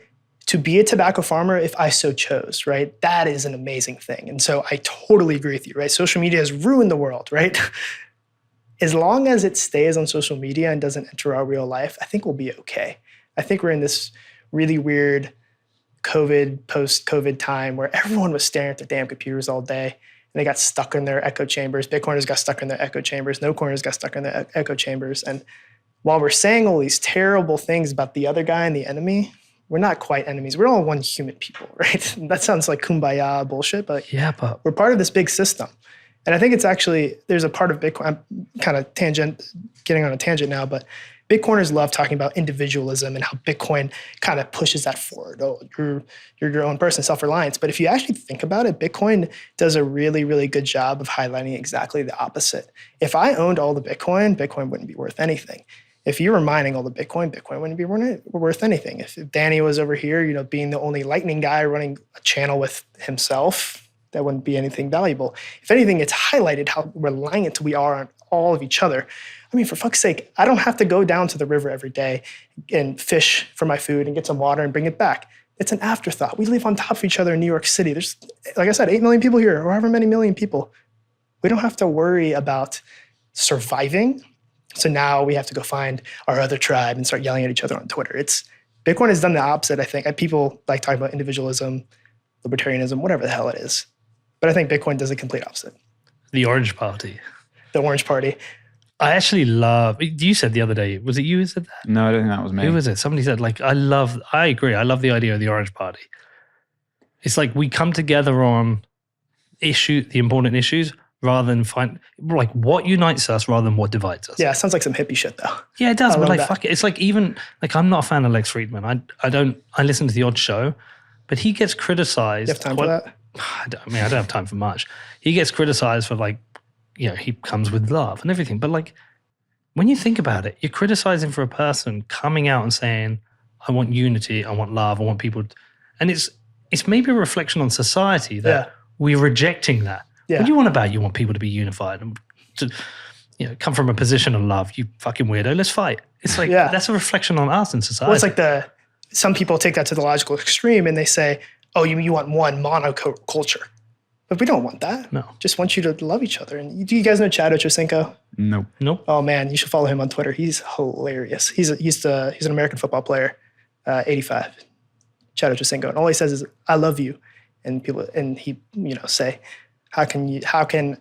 to be a tobacco farmer if I so chose, right? That is an amazing thing. And so I totally agree with you, right? Social media has ruined the world, right? As long as it stays on social media and doesn't enter our real life, I think we'll be okay. I think we're in this really weird post-COVID time where everyone was staring at their damn computers all day and they got stuck in their echo chambers. Bitcoiners got stuck in their echo chambers. No coiners got stuck in their echo chambers. And while we're saying all these terrible things about the other guy and the enemy, we're not quite enemies. We're all one human people, right? That sounds like kumbaya bullshit, but we're part of this big system. And I think it's actually, there's a part of Bitcoin, I'm kind of getting on a tangent now, but Bitcoiners love talking about individualism and how Bitcoin kind of pushes that forward. Oh, you're your own person, self-reliance. But if you actually think about it, Bitcoin does a really, really good job of highlighting exactly the opposite. If I owned all the Bitcoin, Bitcoin wouldn't be worth anything. If you were mining all the Bitcoin, Bitcoin wouldn't be worth anything. If Danny was over here, being the only Lightning guy running a channel with himself, that wouldn't be anything valuable. If anything, it's highlighted how reliant we are on all of each other. I mean, for fuck's sake, I don't have to go down to the river every day and fish for my food and get some water and bring it back. It's an afterthought. We live on top of each other in New York City. There's, like I said, 8 million people here, or however many million people. We don't have to worry about surviving. So now we have to go find our other tribe and start yelling at each other on Twitter. Bitcoin has done the opposite, I think. People like talking about individualism, libertarianism, whatever the hell it is. But I think Bitcoin does the complete opposite. The Orange Party. The Orange Party. I actually love, you said the other day, was it you who said that? No, I don't think that was me. Who was it? Somebody said, like, I agree. I love the idea of the Orange Party. It's like we come together on the important issues rather than find, like, what unites us rather than what divides us. Yeah, it sounds like some hippie shit, though. Yeah, it does. I But love like, that. fuck it. It's like even, like, I'm not a fan of Lex Friedman. I listen to The Odd Show, but he gets criticized. You have time for that? I don't have time for much. He gets criticized for, like, he comes with love and everything. But like, when you think about it, you're criticizing for a person coming out and saying, I want unity, I want love, I want people. And it's maybe a reflection on society that we're rejecting that. Yeah. What do you want about? You want people to be unified and to, come from a position of love. You fucking weirdo, let's fight. It's like, that's a reflection on us and society. Well, it's like some people take that to the logical extreme and they say, oh, you want one monoculture. But we don't want that. No. Just want you to love each other. And do you guys know Chad Ochocinco? Nope. Oh man, you should follow him on Twitter. He's hilarious. He's an American football player, 85. Chad Ochocinco, and all he says is "I love you," and he say, how can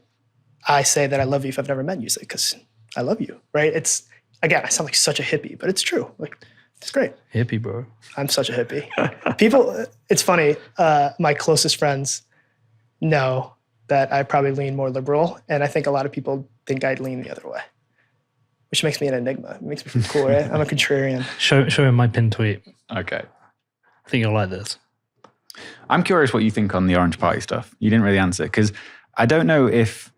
I say that I love you if I've never met you? Say, because I love you, right? It's, again, I sound like such a hippie, but it's true. Like, it's great. Hippie, bro. I'm such a hippie. People, it's funny. My closest friends know that I probably lean more liberal, and I think a lot of people think I'd lean the other way, which makes me an enigma. It makes me feel cool, right? I'm a contrarian. Show him my pinned tweet. Okay. I think you'll like this. I'm curious what you think on the Orange Party stuff. You didn't really answer, because I don't know if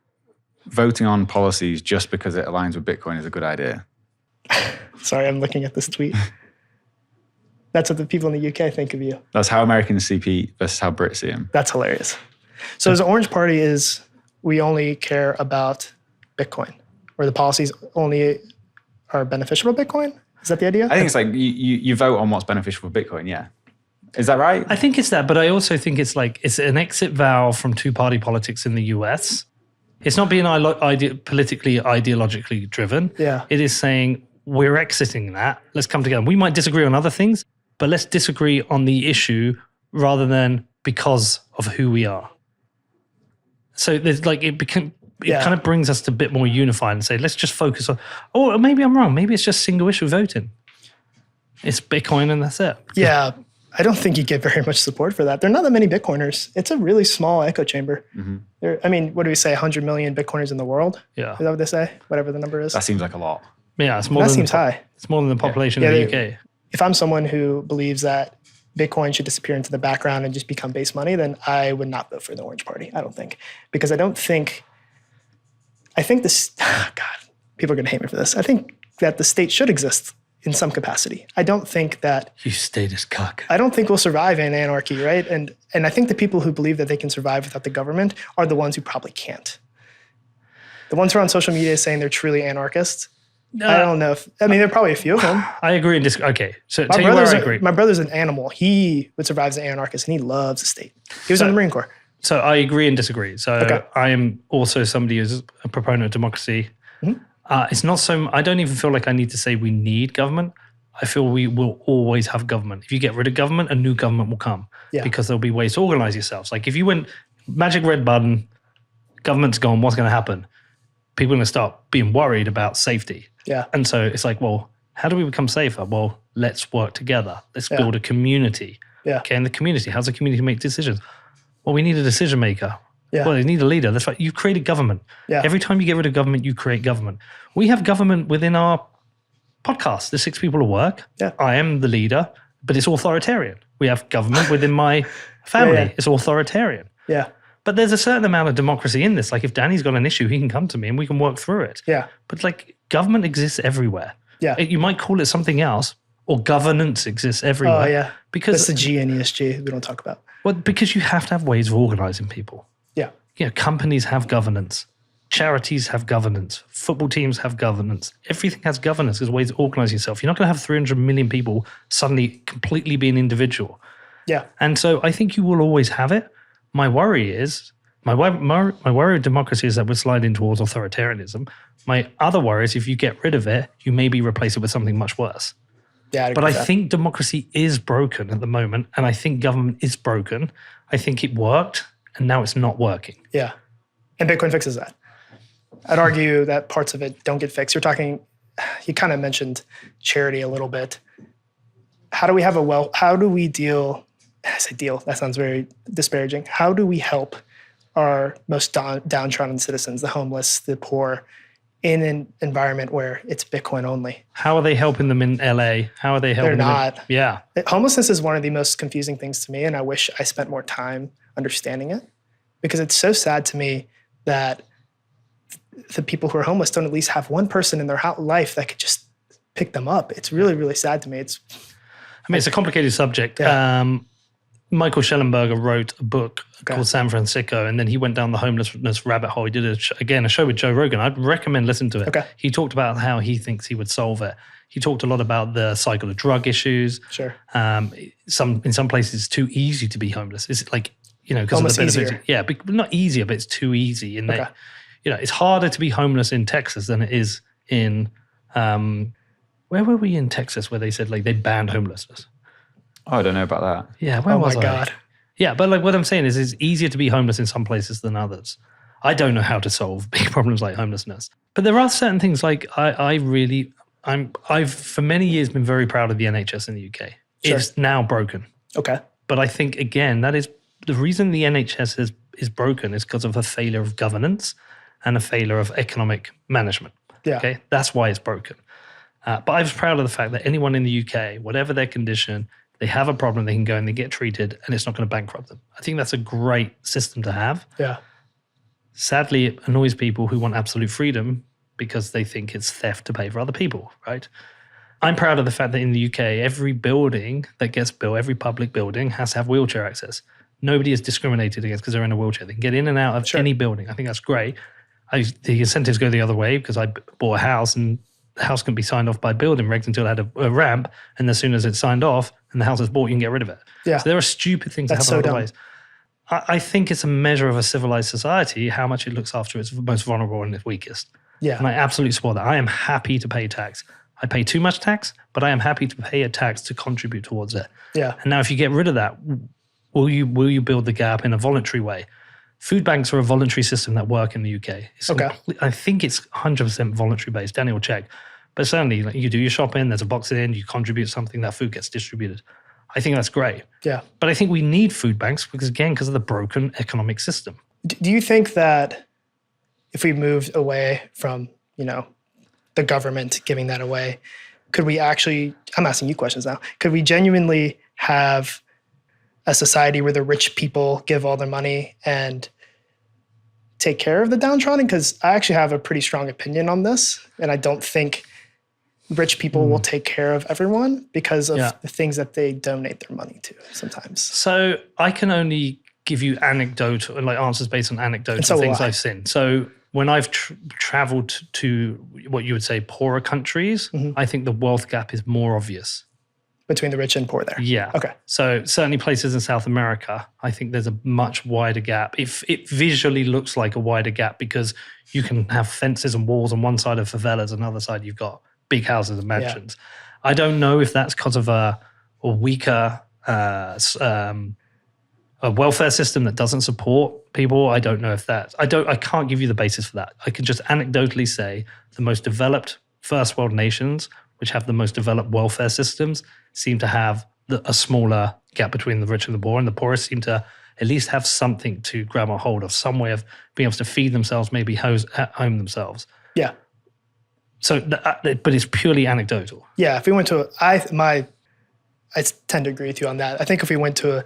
voting on policies just because it aligns with Bitcoin is a good idea. Sorry, I'm looking at this tweet. That's what the people in the UK think of you. That's how Americans see Pete versus how Brits see him. That's hilarious. So the Orange Party is, we only care about Bitcoin, or the policies only are beneficial to Bitcoin? Is that the idea? I think it's like you vote on what's beneficial for Bitcoin, yeah. Is that right? I think it's that, but I also think it's like, it's an exit valve from two-party politics in the US. It's not being politically, ideologically driven. Yeah. It is saying, we're exiting that. Let's come together. We might disagree on other things, but let's disagree on the issue rather than because of who we are. So there's like, it kind of brings us to a bit more unified and say, let's just focus on, or maybe I'm wrong. Maybe it's just single issue voting. It's Bitcoin and that's it. Yeah. I don't think you get very much support for that. There are not that many Bitcoiners. It's a really small echo chamber. Mm-hmm. I mean, what do we say, 100 million Bitcoiners in the world? Yeah. Is that what they say? Whatever the number is. That seems like a lot. Yeah, it's more. That seems high. It's more than the population of the UK. If I'm someone who believes that Bitcoin should disappear into the background and just become base money, then I would not vote for the Orange Party. I don't think. Because I think this, God, people are going to hate me for this. I think that the state should exist in some capacity. I don't think that... You status cuck. I don't think we'll survive in anarchy, right? And I think the people who believe that they can survive without the government are the ones who probably can't. The ones who are on social media saying they're truly anarchists, I don't know if... I mean, there are probably a few of them. I agree and disagree. Okay, so tell you where I agree. My brother's an animal. He would survive as an anarchist, and he loves the state. He was in the Marine Corps. So I agree and disagree. So I am also somebody who's a proponent of democracy. Mm-hmm. It's not so. I don't even feel like I need to say we need government. I feel we will always have government. If you get rid of government, a new government will come because there'll be ways to organize yourselves. Like if you went magic red button, government's gone, what's going to happen? People are going to start being worried about safety. Yeah. And so it's like, well, how do we become safer? Well, let's work together. Let's build a community. Yeah. Okay, in the community, how's the community make decisions? Well, we need a decision maker. Yeah. Well, you need a leader. That's right. You've created government. Yeah. Every time you get rid of government, you create government. We have government within our podcast. There's 6 people at work. Yeah. I am the leader, but it's authoritarian. We have government within my family. It's authoritarian. Yeah. But there's a certain amount of democracy in this. Like if Danny's got an issue, he can come to me and we can work through it. Yeah. But like government exists everywhere. Yeah. You might call it something else, or governance exists everywhere. Oh, yeah. Because that's the G in ESG we don't talk about. Well, because you have to have ways of organizing people. Yeah. You know, companies have governance. Charities have governance. Football teams have governance. Everything has governance. There's ways to organize yourself. You're not going to have 300 million people suddenly completely be an individual. Yeah. And so I think you will always have it. My worry is, my worry with democracy is that we're sliding towards authoritarianism. My other worry is if you get rid of it, you maybe replace it with something much worse. Yeah, But I think democracy is broken at the moment, and I think government is broken. I think it worked, and now it's not working. Yeah. And Bitcoin fixes that. I'd argue that parts of it don't get fixed. You kind of mentioned charity a little bit. How do we deal, I say deal, that sounds very disparaging. How do we help our most downtrodden citizens, the homeless, the poor, in an environment where it's Bitcoin only? How are they helping them in LA? How are they helping They're them? not. Yeah. Homelessness is one of the most confusing things to me, and I wish I spent more time understanding it, because it's so sad to me that the people who are homeless don't at least have one person in their life that could just pick them up. It's really, really sad to me. It's a complicated subject. Yeah. Michael Schellenberger wrote a book called San Francisco, and then he went down the homelessness rabbit hole. He did a show with Joe Rogan. I'd recommend listening to it. Okay. He talked about how he thinks he would solve it. He talked a lot about the cycle of drug issues. Sure. In some places it's too easy to be homeless. It's like, because almost of the easier. benefits. Yeah, but not easier, but it's too easy. And it's harder to be homeless in Texas than it is in where were we in Texas where they said like they banned homelessness? Oh, I don't know about that. Yeah, where was I? Oh my God. Yeah, but like what I'm saying is it's easier to be homeless in some places than others. I don't know how to solve big problems like homelessness. But there are certain things like I've for many years been very proud of the NHS in the UK. Sure. It's now broken. Okay. But I think, again, that is the reason the NHS is broken is because of a failure of governance and a failure of economic management. Yeah. Okay, that's why it's broken. But I was proud of the fact that anyone in the UK, whatever their condition, they have a problem, they can go and they get treated, and it's not going to bankrupt them. I think that's a great system to have. Yeah. Sadly, it annoys people who want absolute freedom because they think it's theft to pay for other people, right? I'm proud of the fact that in the UK, every building that gets built, every public building has to have wheelchair access. Nobody is discriminated against because they're in a wheelchair. They can get in and out of any building. I think that's great. The incentives go the other way because I bought a house and the house can be signed off by building regs until it had a ramp. And as soon as it's signed off and the house is bought, you can get rid of it. Yeah. So there are stupid things That's that happen so other ways. I think it's a measure of a civilized society, how much it looks after its most vulnerable and its weakest. Yeah. And I absolutely support that. I am happy to pay tax. I pay too much tax, but I am happy to pay a tax to contribute towards it. Yeah. And now if you get rid of that, will you build the gap in a voluntary way? Food banks are a voluntary system that work in the UK. I think it's 100% voluntary based. Danny will check. But certainly you do your shopping, there's a box at the end, you contribute something, that food gets distributed. I think that's great. Yeah. But But I think we need food banks because of the broken economic system. do you think that if we moved away from, the government giving that away, could we actually, I'm asking you questions now, could we genuinely have a society where the rich people give all their money and take care of the downtrodden? Because I actually have a pretty strong opinion on this, and I don't think rich people will take care of everyone because of the things that they donate their money to sometimes. So I can only give you answers based on anecdotes and things I've seen. So when I've traveled to what you would say poorer countries, I think the wealth gap is more obvious. Between the rich and poor there. Yeah. Okay. So certainly places in South America, I think there's a much wider gap. It visually looks like a wider gap because you can have fences and walls on one side of favelas, on the other side you've got big houses and mansions. Yeah. I don't know if that's because of a weaker a welfare system that doesn't support people. I don't know if that. I can't give you the basis for that. I can just anecdotally say the most developed first world nations, which have the most developed welfare systems, seem to have a smaller gap between the rich and the poor, and the poorest seem to at least have something to grab a hold of, some way of being able to feed themselves, maybe home themselves. Yeah. So, but it's purely anecdotal. Yeah. If we went to, I tend to agree with you on that. I think if we went to a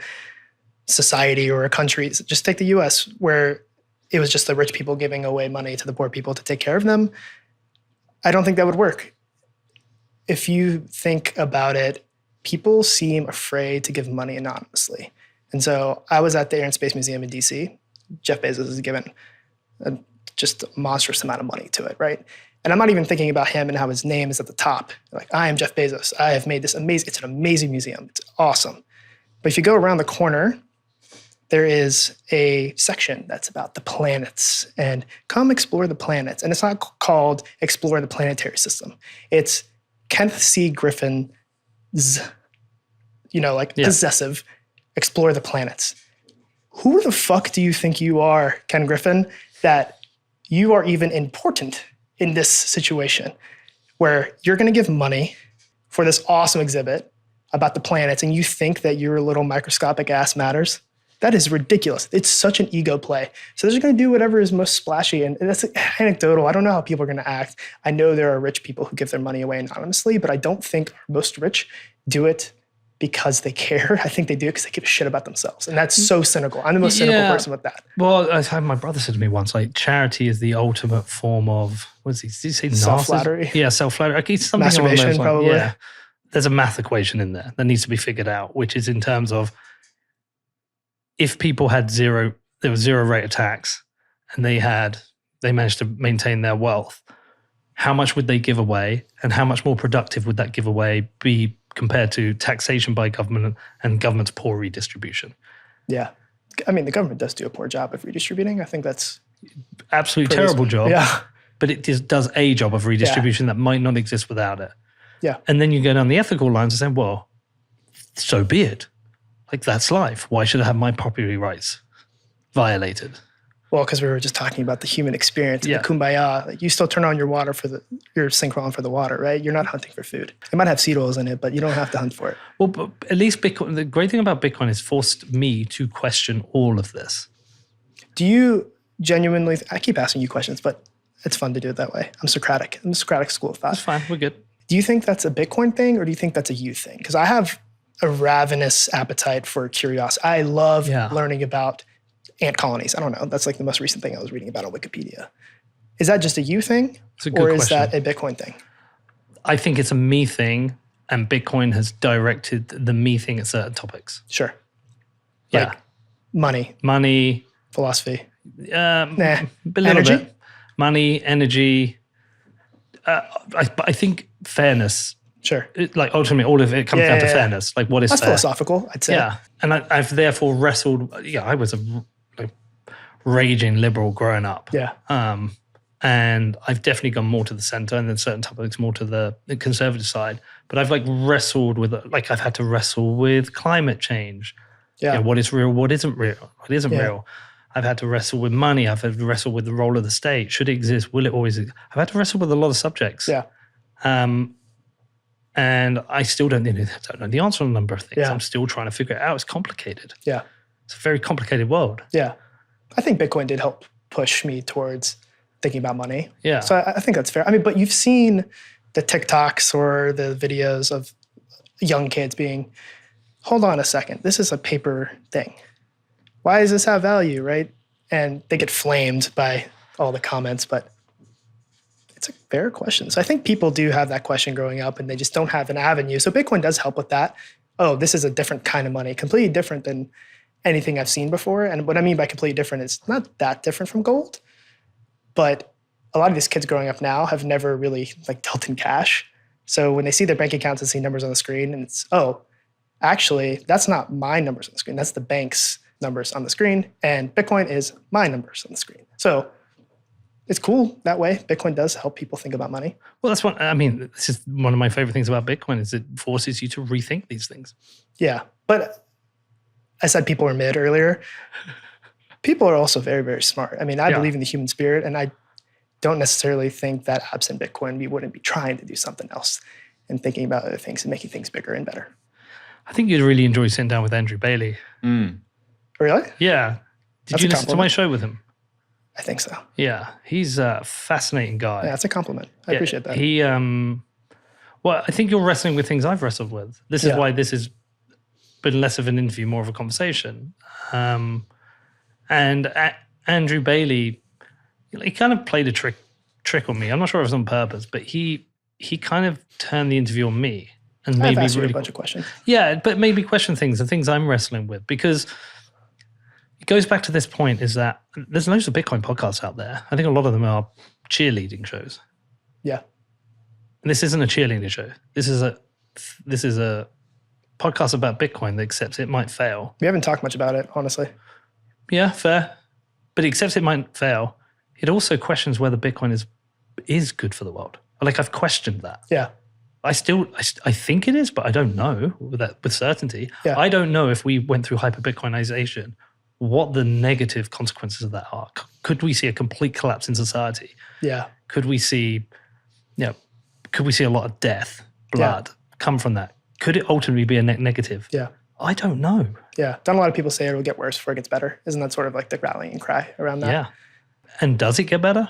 society or a country, just take the US, where it was just the rich people giving away money to the poor people to take care of them, I don't think that would work. If you think about it, people seem afraid to give money anonymously. And so I was at the Air and Space Museum in DC. Jeff Bezos is given just a monstrous amount of money to it, right? And I'm not even thinking about him and how his name is at the top. Like, I am Jeff Bezos. I have made this amazing, it's an amazing museum. It's awesome. But if you go around the corner, there is a section that's about the planets and come explore the planets. And it's not called Explore the Planetary System. It's Kenneth C. Griffin's, possessive, Explore the Planets. Who the fuck do you think you are, Ken Griffin, that you are even important in this situation where you're going to give money for this awesome exhibit about the planets and you think that your little microscopic ass matters? That is ridiculous. It's such an ego play. So they're just going to do whatever is most splashy. And that's anecdotal. I don't know how people are going to act. I know there are rich people who give their money away anonymously, but I don't think most rich do it because they care. I think they do it because they give a shit about themselves. And that's so cynical. I'm the most cynical person with that. Well, my brother said to me once, like, charity is the ultimate form of, did he say? Self-flattery. Yeah, self-flattery. Okay, something masturbation, along those lines. probably. Yeah. There's a math equation in there that needs to be figured out, which is in terms of if people had there was zero rate of tax and they managed to maintain their wealth, how much would they give away and how much more productive would that giveaway be compared to taxation by government and government's poor redistribution? Yeah. I mean, the government does do a poor job of redistributing. I think that's absolutely terrible job. Yeah. But it does a job of redistribution that might not exist without it. Yeah. And then you go down the ethical lines and say, well, so be it. Like, that's life. Why should I have my property rights violated? Well, because we were just talking about the human experience, the kumbaya. Like, you still turn on your water your sink on for the water, right? You're not hunting for food. It might have seed oils in it, but you don't have to hunt for it. Well, but at least Bitcoin, the great thing about Bitcoin is forced me to question all of this. Do you genuinely, I keep asking you questions, but it's fun to do it that way. I'm Socratic. I'm the Socratic school of thought. That's fine. We're good. Do you think that's a Bitcoin thing or do you think that's a you thing? Because I have a ravenous appetite for curiosity. I love learning about ant colonies. I don't know. That's like the most recent thing I was reading about on Wikipedia. Is that just a you thing? It's a good question. Is that a Bitcoin thing? I think it's a me thing, and Bitcoin has directed the me thing at certain topics. Sure. Yeah. Like money. Philosophy. A little Energy? bit. Money, energy. I think fairness. Sure. Ultimately, all of it comes down to fairness. Like, what is That's fair? philosophical, I'd say. Yeah. And I've therefore wrestled. Yeah, I was a raging liberal growing up. Yeah. And I've definitely gone more to the center and then certain topics more to the conservative side. But I've wrestled with, I've had to wrestle with climate change. Yeah. You know, what is real, what isn't real, what isn't real. I've had to wrestle with money. I've had to wrestle with the role of the state. Should it exist? Will it always exist? I've had to wrestle with a lot of subjects. Yeah. And I still don't know the answer on a number of things. Yeah. I'm still trying to figure it out. It's complicated. Yeah. It's a very complicated world. Yeah. I think Bitcoin did help push me towards thinking about money. Yeah. So I think that's fair. I mean, but you've seen the TikToks or the videos of young kids being, hold on a second, this is a paper thing. Why does this have value, right? And they get flamed by all the comments, but it's a fair question. So I think people do have that question growing up and they just don't have an avenue. So Bitcoin does help with that. Oh, this is a different kind of money, completely different than anything I've seen before. And what I mean by completely different is not that different from gold, but a lot of these kids growing up now have never really dealt in cash. So when they see their bank accounts and see numbers on the screen and it's, oh, actually, that's not my numbers on the screen. That's the bank's numbers on the screen. And Bitcoin is my numbers on the screen. So it's cool that way. Bitcoin does help people think about money. Well, that's what, I mean, this is one of my favorite things about Bitcoin is it forces you to rethink these things. Yeah. But I said people are mid earlier. People are also very, very smart. I mean, I believe in the human spirit, and I don't necessarily think that absent Bitcoin, we wouldn't be trying to do something else and thinking about other things and making things bigger and better. I think you'd really enjoy sitting down with Andrew Bailey. Really? Yeah. Did you listen to my show with him? I think so. Yeah. He's a fascinating guy. Yeah, that's a compliment. I appreciate that. He, well, I think you're wrestling with things I've wrestled with. This is why this has been less of an interview, more of a conversation. And Andrew Bailey, he kind of played a trick on me. I'm not sure if it was on purpose, but he kind of turned the interview on me and made I've me asked you really a bunch of questions. Yeah, but made me question things, the things I'm wrestling with, because it goes back to this point is that there's loads of Bitcoin podcasts out there. I think a lot of them are cheerleading shows. Yeah. And this isn't a cheerleading show. This is a podcast about Bitcoin that accepts it might fail. We haven't talked much about it, honestly. Yeah, fair. But it accepts it might fail. It also questions whether Bitcoin is good for the world. Like, I've questioned that. Yeah. I think it is, but I don't know with certainty. Yeah. I don't know if we went through hyper-Bitcoinization, what the negative consequences of that are. Could we see a complete collapse in society? Yeah. Could we see a lot of death, blood come from that? Could it ultimately be a net negative? Yeah. I don't know. Yeah. Don't a lot of people say it will get worse before it gets better? Isn't that sort of like the rallying cry around that? Yeah. And does it get better?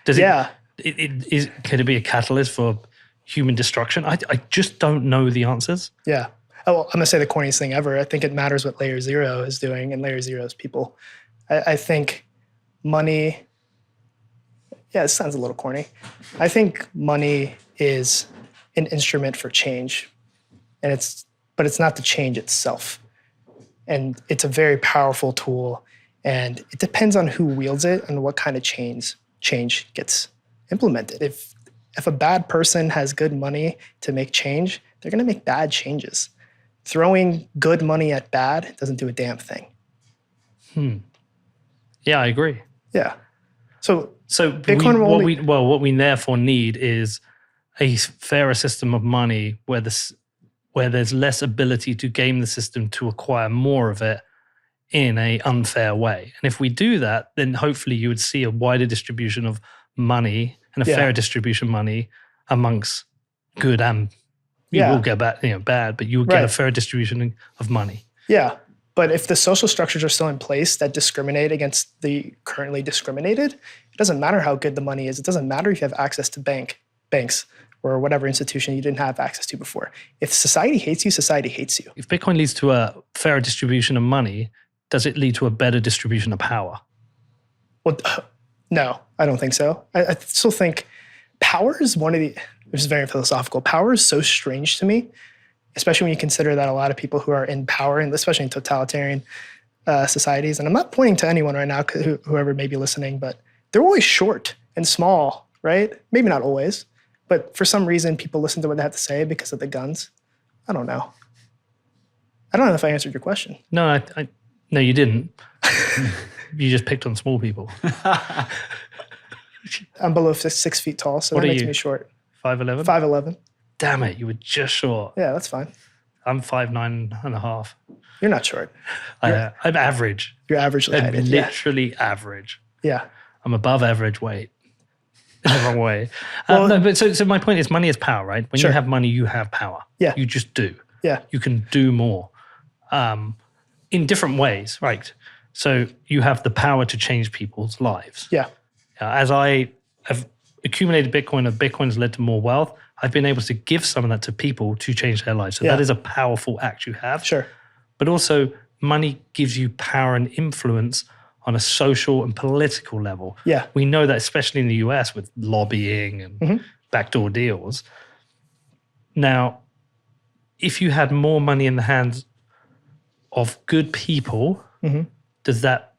Does could it be a catalyst for human destruction? I just don't know the answers. Yeah. Oh, well, I'm going to say the corniest thing ever. I think it matters what Layer Zero is doing, and Layer Zero's people. I think money, it sounds a little corny. I think money is an instrument for change, but it's not the change itself. And it's a very powerful tool, and it depends on who wields it and what kind of change gets implemented. If a bad person has good money to make change, they're going to make bad changes. Throwing good money at bad doesn't do a damn thing. Yeah, I agree. Yeah. So Bitcoin what we therefore need is a fairer system of money where there's less ability to game the system to acquire more of it in an unfair way. And if we do that, then hopefully you would see a wider distribution of money and a fairer distribution of money amongst good and you will get bad, but you will get a fair distribution of money. Yeah. But if the social structures are still in place that discriminate against the currently discriminated, it doesn't matter how good the money is. It doesn't matter if you have access to banks or whatever institution you didn't have access to before. If society hates you, society hates you. If Bitcoin leads to a fairer distribution of money, does it lead to a better distribution of power? Well, no, I don't think so. I still think power is this is very philosophical. Power is so strange to me, especially when you consider that a lot of people who are in power, and especially in totalitarian societies, and I'm not pointing to anyone right now, whoever may be listening, but they're always short and small, right? Maybe not always, but for some reason, people listen to what they have to say because of the guns. I don't know. I don't know if I answered your question. No, no, you didn't. You just picked on small people. I'm below 6 feet tall, so that makes me short. 5'11"? 5'11". Damn it, you were just short. Yeah, that's fine. I'm 5'9.5". You're not short. I'm average. You're average height. I'm literally average. Yeah. I'm above average weight. In the wrong way. So my point is money is power, right? When you have money, you have power. Yeah. You just do. Yeah. You can do more in different ways, right? So you have the power to change people's lives. Yeah. As I have accumulated Bitcoin and Bitcoin has led to more wealth, I've been able to give some of that to people to change their lives. So that is a powerful act you have. Sure. But also money gives you power and influence on a social and political level. Yeah. We know that especially in the US with lobbying and backdoor deals. Now, if you had more money in the hands of good people, does that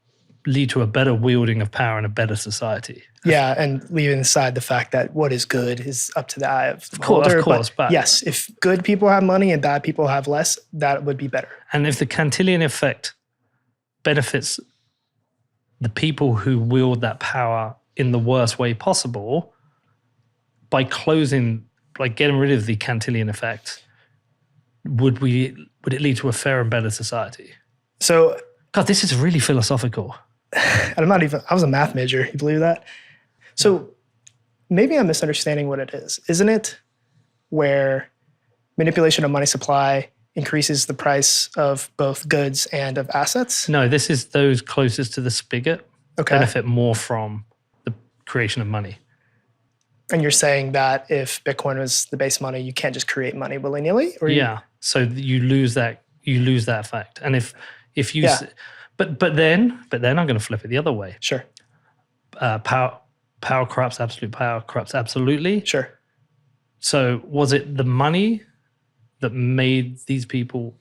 lead to a better wielding of power and a better society? Yeah, and leaving aside the fact that what is good is up to the eye of the beholder. Of course. But yes, if good people have money and bad people have less, that would be better. And if the Cantillon effect benefits the people who wield that power in the worst way possible, by getting rid of the Cantillon effect, would it lead to a fair and better society? So, God, this is really philosophical. I was a math major. You believe that? So maybe I'm misunderstanding what it is. Isn't it where manipulation of money supply increases the price of both goods and of assets? No, this is those closest to the spigot benefit more from the creation of money. And you're saying that if Bitcoin was the base money, you can't just create money willy-nilly? So you lose that effect. And if you but then I'm going to flip it the other way. Sure. Power corrupts, absolute power corrupts absolutely. Sure. So was it the money that made these people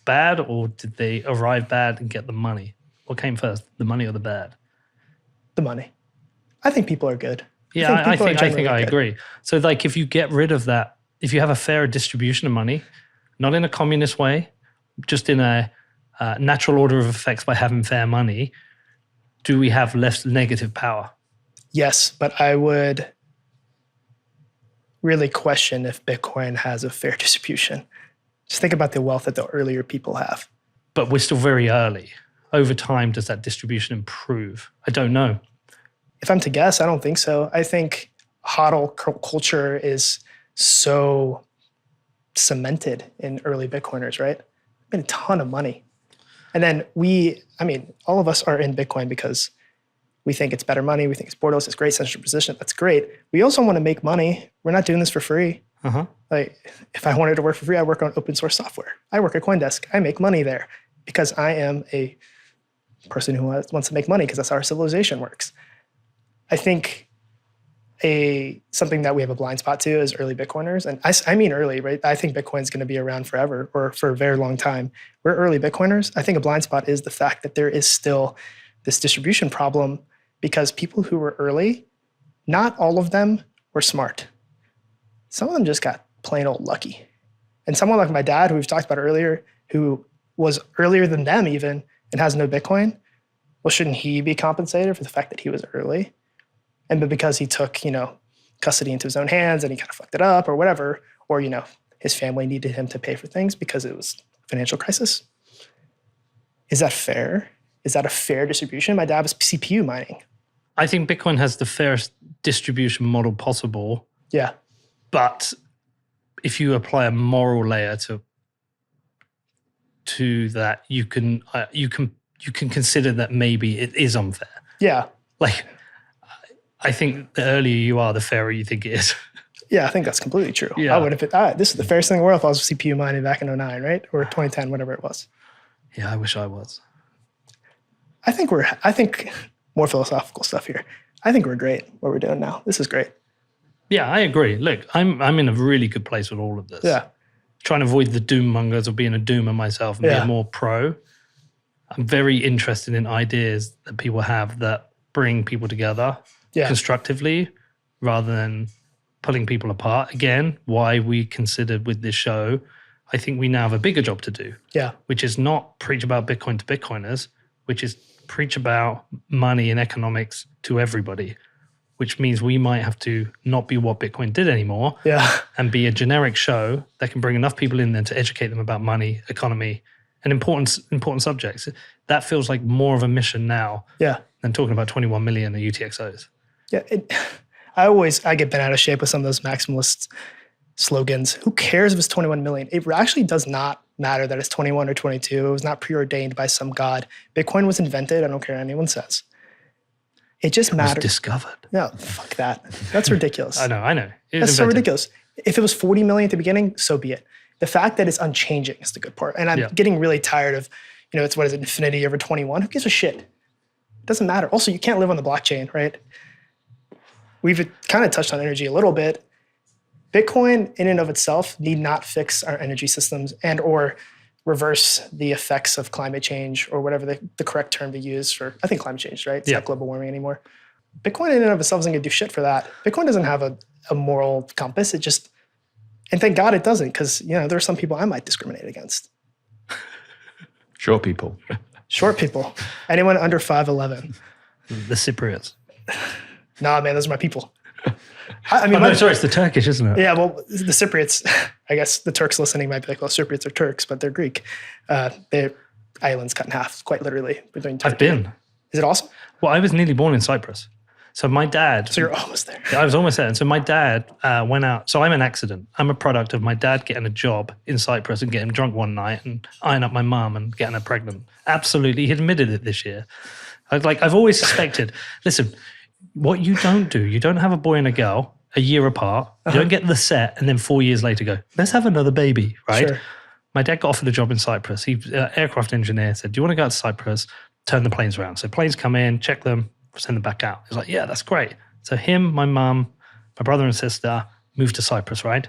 bad, or did they arrive bad and get the money? What came first, the money or the bad? The money. I think people are good. Yeah, I think I agree. So like if you get rid of that, if you have a fairer distribution of money, not in a communist way, just in a natural order of effects by having fair money, do we have less negative power? Yes, but I would really question if Bitcoin has a fair distribution. Just think about the wealth that the earlier people have. But we're still very early. Over time, does that distribution improve? I don't know. If I'm to guess, I don't think so. I think HODL culture is so cemented in early Bitcoiners, right? Been a ton of money. And then all of us are in Bitcoin because we think it's better money. We think it's borderless. It's great central position. That's great. We also want to make money. We're not doing this for free. Like if I wanted to work for free, I work on open source software. I work at CoinDesk. I make money there because I am a person who wants to make money because that's how our civilization works. I think something that we have a blind spot to is early Bitcoiners. And I mean early, right? I think Bitcoin's going to be around forever or for a very long time. We're early Bitcoiners. I think a blind spot is the fact that there is still this distribution problem because people who were early, not all of them were smart. Some of them just got plain old lucky. And someone like my dad, who we've talked about earlier, who was earlier than them even and has no Bitcoin, well, shouldn't he be compensated for the fact that he was early? But because he took, custody into his own hands and he kind of fucked it up or whatever, or, his family needed him to pay for things because it was a financial crisis. Is that fair? Is that a fair distribution? My dad was CPU mining. I think Bitcoin has the fairest distribution model possible. Yeah. But if you apply a moral layer to that, you can consider that maybe it is unfair. Yeah. Like, I think the earlier you are, the fairer you think it is. Yeah, I think that's completely true. Yeah. I would have this is the fairest thing in the world if I was CPU mining back in 2009, right? Or 2010, whatever it was. Yeah, I wish I was. I think more philosophical stuff here. I think we're great what we're doing now. This is great. Yeah, I agree. Look, I'm in a really good place with all of this. Yeah. Trying to avoid the doom mongers or being a doomer myself and be more pro. I'm very interested in ideas that people have that bring people together constructively rather than pulling people apart. Again, why we considered with this show, I think we now have a bigger job to do. Yeah. Which is not preach about Bitcoin to Bitcoiners, which is preach about money and economics to everybody, which means we might have to not be what Bitcoin did anymore and be a generic show that can bring enough people in there to educate them about money, economy, and important subjects. That feels like more of a mission now than talking about 21 million UTXOs. Yeah, I get bent out of shape with some of those maximalist slogans. Who cares if it's 21 million? It actually does not matter that it's 21 or 22. It was not preordained by some god. Bitcoin was invented. I don't care what anyone says. It just matters. It was discovered. No, fuck that. That's ridiculous. I know. That's so ridiculous. If it was 40 million at the beginning, so be it. The fact that it's unchanging is the good part. And I'm getting really tired of, it's what is it, infinity over 21? Who gives a shit? It doesn't matter. Also, you can't live on the blockchain, right? We've kind of touched on energy a little bit. Bitcoin in and of itself need not fix our energy systems and or reverse the effects of climate change or whatever the correct term to use for, I think climate change, right? It's not global warming anymore. Bitcoin in and of itself isn't going to do shit for that. Bitcoin doesn't have a moral compass. And thank God it doesn't, because there are some people I might discriminate against. Short people. Short people. Anyone under 5'11". The Cypriots. Nah, man, those are my people. Sorry, it's the Turkish, isn't it? Yeah, well, the Cypriots, I guess the Turks listening might be like, well, Cypriots are Turks, but they're Greek. Their island's cut in half, quite literally, between Turkey. I've been. Is it awesome? Well, I was nearly born in Cyprus. So my dad... So you're almost there. I was almost there. And so my dad went out. So I'm an accident. I'm a product of my dad getting a job in Cyprus and getting drunk one night and eyeing up my mum and getting her pregnant. Absolutely. He admitted it this year. I've always suspected, listen, what you don't do, you don't have a boy and a girl a year apart. You don't get the set and then 4 years later go, let's have another baby, right? Sure. My dad got offered a job in Cyprus. He's an aircraft engineer, said, do you want to go out to Cyprus, turn the planes around? So planes come in, check them, send them back out. He's like, yeah, that's great. So him, my mum, my brother and sister moved to Cyprus, right?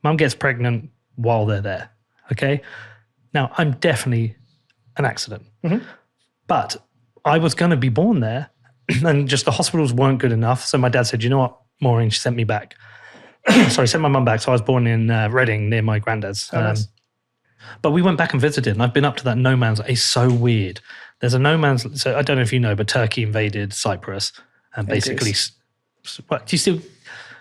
Mum gets pregnant while they're there, okay? Now, I'm definitely an accident. Mm-hmm. But I was going to be born there and just the hospitals weren't good enough. So my dad said, you know what, Maureen, she sent me back. Sent my mum back. So I was born in Reading near my granddad's. Nice. But we went back and visited, and I've been up to that no man's. It's so weird. There's a no man's. So I don't know if you know, but Turkey invaded Cyprus and basically. What do you still?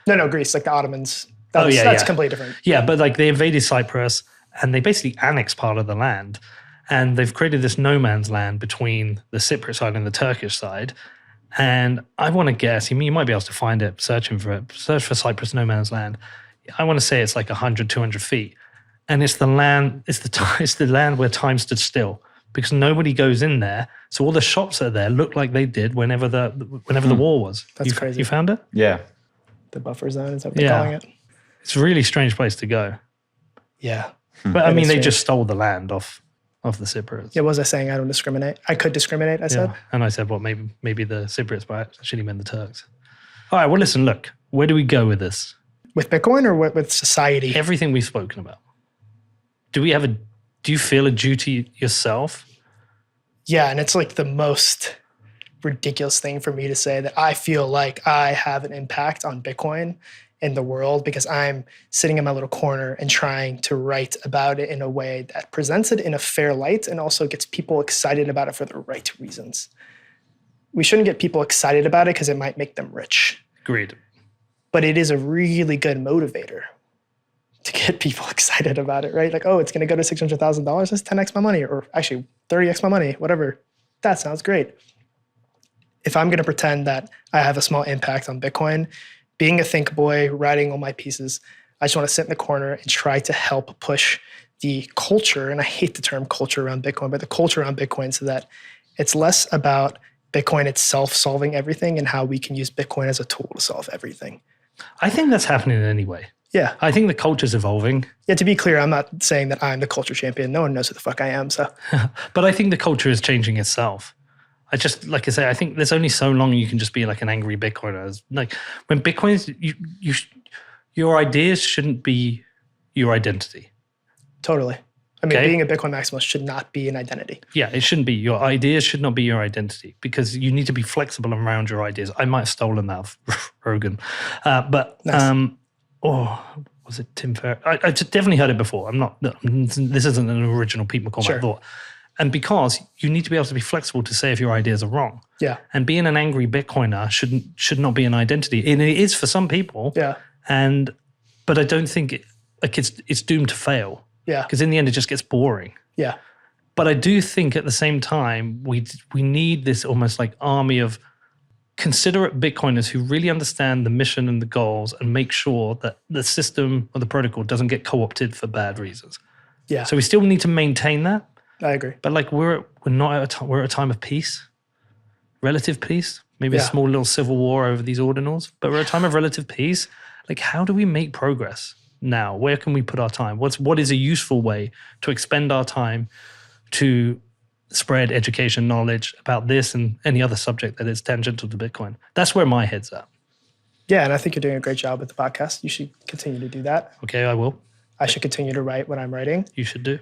No, Greece, like the Ottomans. That's completely different. Yeah, but like they invaded Cyprus and they basically annexed part of the land, and they've created this no man's land between the Cypriot side and the Turkish side. And I want to guess. You might be able to find it. Search for Cyprus no man's land. I want to say it's like 100, 200 feet. And it's the land, it's the land where time stood still because nobody goes in there. So all the shops that are there look like they did whenever the war was. That's crazy. You found it? Yeah. The buffer zone, is that what they're calling it? It's a really strange place to go. Yeah. But I mean, they just stole the land off the Cypriots. Yeah, what was I saying? I don't discriminate. I could discriminate, I said. And I said, well, maybe the Cypriots, but I actually meant the Turks. All right, well, listen, look, where do we go with this? With Bitcoin or with society? Everything we've spoken about. Do you feel a duty yourself? Yeah, and it's like the most ridiculous thing for me to say that I feel like I have an impact on Bitcoin in the world because I'm sitting in my little corner and trying to write about it in a way that presents it in a fair light and also gets people excited about it for the right reasons. We shouldn't get people excited about it because it might make them rich. Agreed. But it is a really good motivator to get people excited about it, right? Like, oh, it's going to go to $600,000. That's 10x my money, or actually 30x my money, whatever. That sounds great. If I'm going to pretend that I have a small impact on Bitcoin, being a think boy, writing all my pieces, I just want to sit in the corner and try to help push the culture, and I hate the term culture around Bitcoin, but the culture around Bitcoin so that it's less about Bitcoin itself solving everything and how we can use Bitcoin as a tool to solve everything. I think that's happening anyway. Yeah. I think the culture's evolving. Yeah, to be clear, I'm not saying that I'm the culture champion. No one knows who the fuck I am, so. But I think the culture is changing itself. I just, like I say, I think there's only so long you can just be like an angry Bitcoiner. Like when Bitcoin is, your ideas shouldn't be your identity. Totally. I mean, being a Bitcoin maximalist should not be an identity. Yeah, it shouldn't be. Your ideas should not be your identity because you need to be flexible around your ideas. I might have stolen that of Rogan. But, nice. Was it Tim Ferriss? I just definitely heard it before. This isn't an original Pete McCormack thought. And because you need to be able to be flexible to say if your ideas are wrong. Yeah. And being an angry Bitcoiner should not be an identity. And it is for some people. Yeah. But I don't think it's doomed to fail. Yeah. Because in the end, it just gets boring. Yeah. But I do think at the same time, we need this almost like army of considerate Bitcoiners who really understand the mission and the goals and make sure that the system or the protocol doesn't get co-opted for bad reasons. Yeah. So we still need to maintain that. I agree. But like we're at a time of peace, relative peace, maybe a small little civil war over these ordinals, but we're at a time of relative peace. Like how do we make progress now? Where can we put our time? What is a useful way to expend our time to spread education, knowledge about this and any other subject that is tangential to Bitcoin? That's where my head's at. Yeah, and I think you're doing a great job with the podcast. You should continue to do that. Okay, I will. I should continue to write what I'm writing. You should do.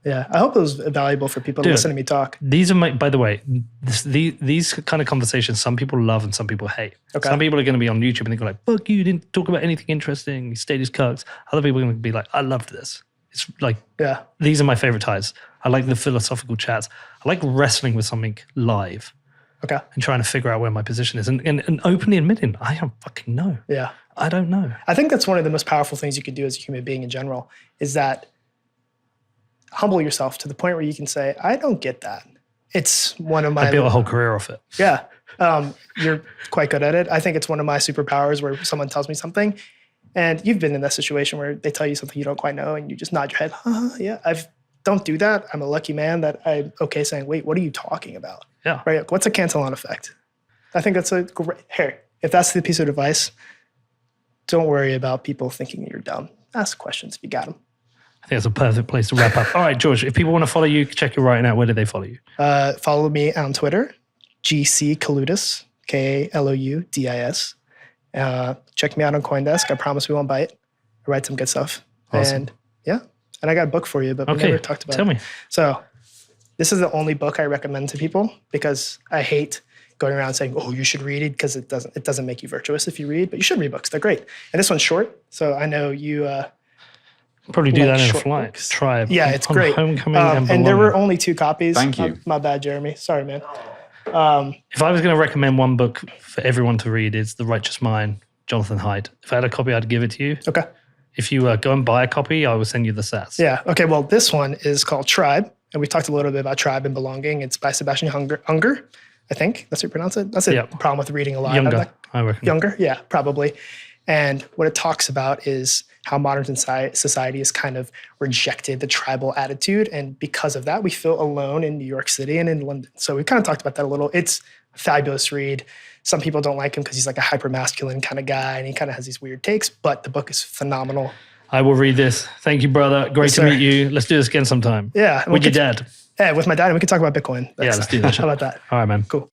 Yeah, I hope it was valuable for people to listen to me talk. These are by the way, these kind of conversations, some people love and some people hate. Okay. Some people are going to be on YouTube and they go like, fuck you didn't talk about anything interesting. You stayed as cucks. Other people are going to be like, I loved this. It's like, these are my favorite types. I like the philosophical chats. I like wrestling with something live. Okay. And trying to figure out where my position is and openly admitting, I don't fucking know. Yeah. I don't know. I think that's one of the most powerful things you could do as a human being in general is that humble yourself to the point where you can say, I don't get that. It's one of my... I built a whole career off it. Yeah. You're quite good at it. I think it's one of my superpowers where someone tells me something and you've been in that situation where they tell you something you don't quite know and you just nod your head. Yeah, don't do that. I'm a lucky man that I'm okay saying, wait, what are you talking about? Yeah. Right. What's a cancel-on effect? I think that's a great... Here, if that's the piece of advice, don't worry about people thinking you're dumb. Ask questions if you got them. I think that's a perfect place to wrap up. All right, George, if people want to follow you, check your writing out. Where do they follow you? Follow me on Twitter, GC Kaloudis, Kaloudis. Check me out on CoinDesk. I promise we won't bite. I write some good stuff. Awesome. And I got a book for you, but we never talked about it. Tell me. So this is the only book I recommend to people because I hate going around saying, oh, you should read it because it doesn't make you virtuous if you read, but you should read books. They're great. And this one's short, so I know you Probably do like that in a short flight. books. Tribe. Yeah, it's on great. Homecoming and and there were Belonging. only 2 copies. Thank you. My bad, Jeremy. Sorry, man. If I was going to recommend one book for everyone to read, it's The Righteous Mind, Jonathan Haidt. If I had a copy, I'd give it to you. Okay. If you go and buy a copy, I will send you the sats. Yeah. Okay. Well, this one is called Tribe, and we talked a little bit about Tribe and Belonging. It's by Sebastian Unger, I think that's how you pronounce it. That's the problem with reading a lot. Younger, I reckon. Younger, yeah, probably. And what it talks about is how modern society has kind of rejected the tribal attitude, and because of that, we feel alone in New York City and in London. So we kind of talked about that a little. It's a fabulous read. Some people don't like him because he's like a hyper masculine kind of guy, and he kind of has these weird takes. But the book is phenomenal. I will read this. Thank you, brother. Great to meet you. Let's do this again sometime. Yeah. With your dad. Yeah, with my dad, and we can talk about Bitcoin. Yeah, let's do that. How about that? All right, man. Cool.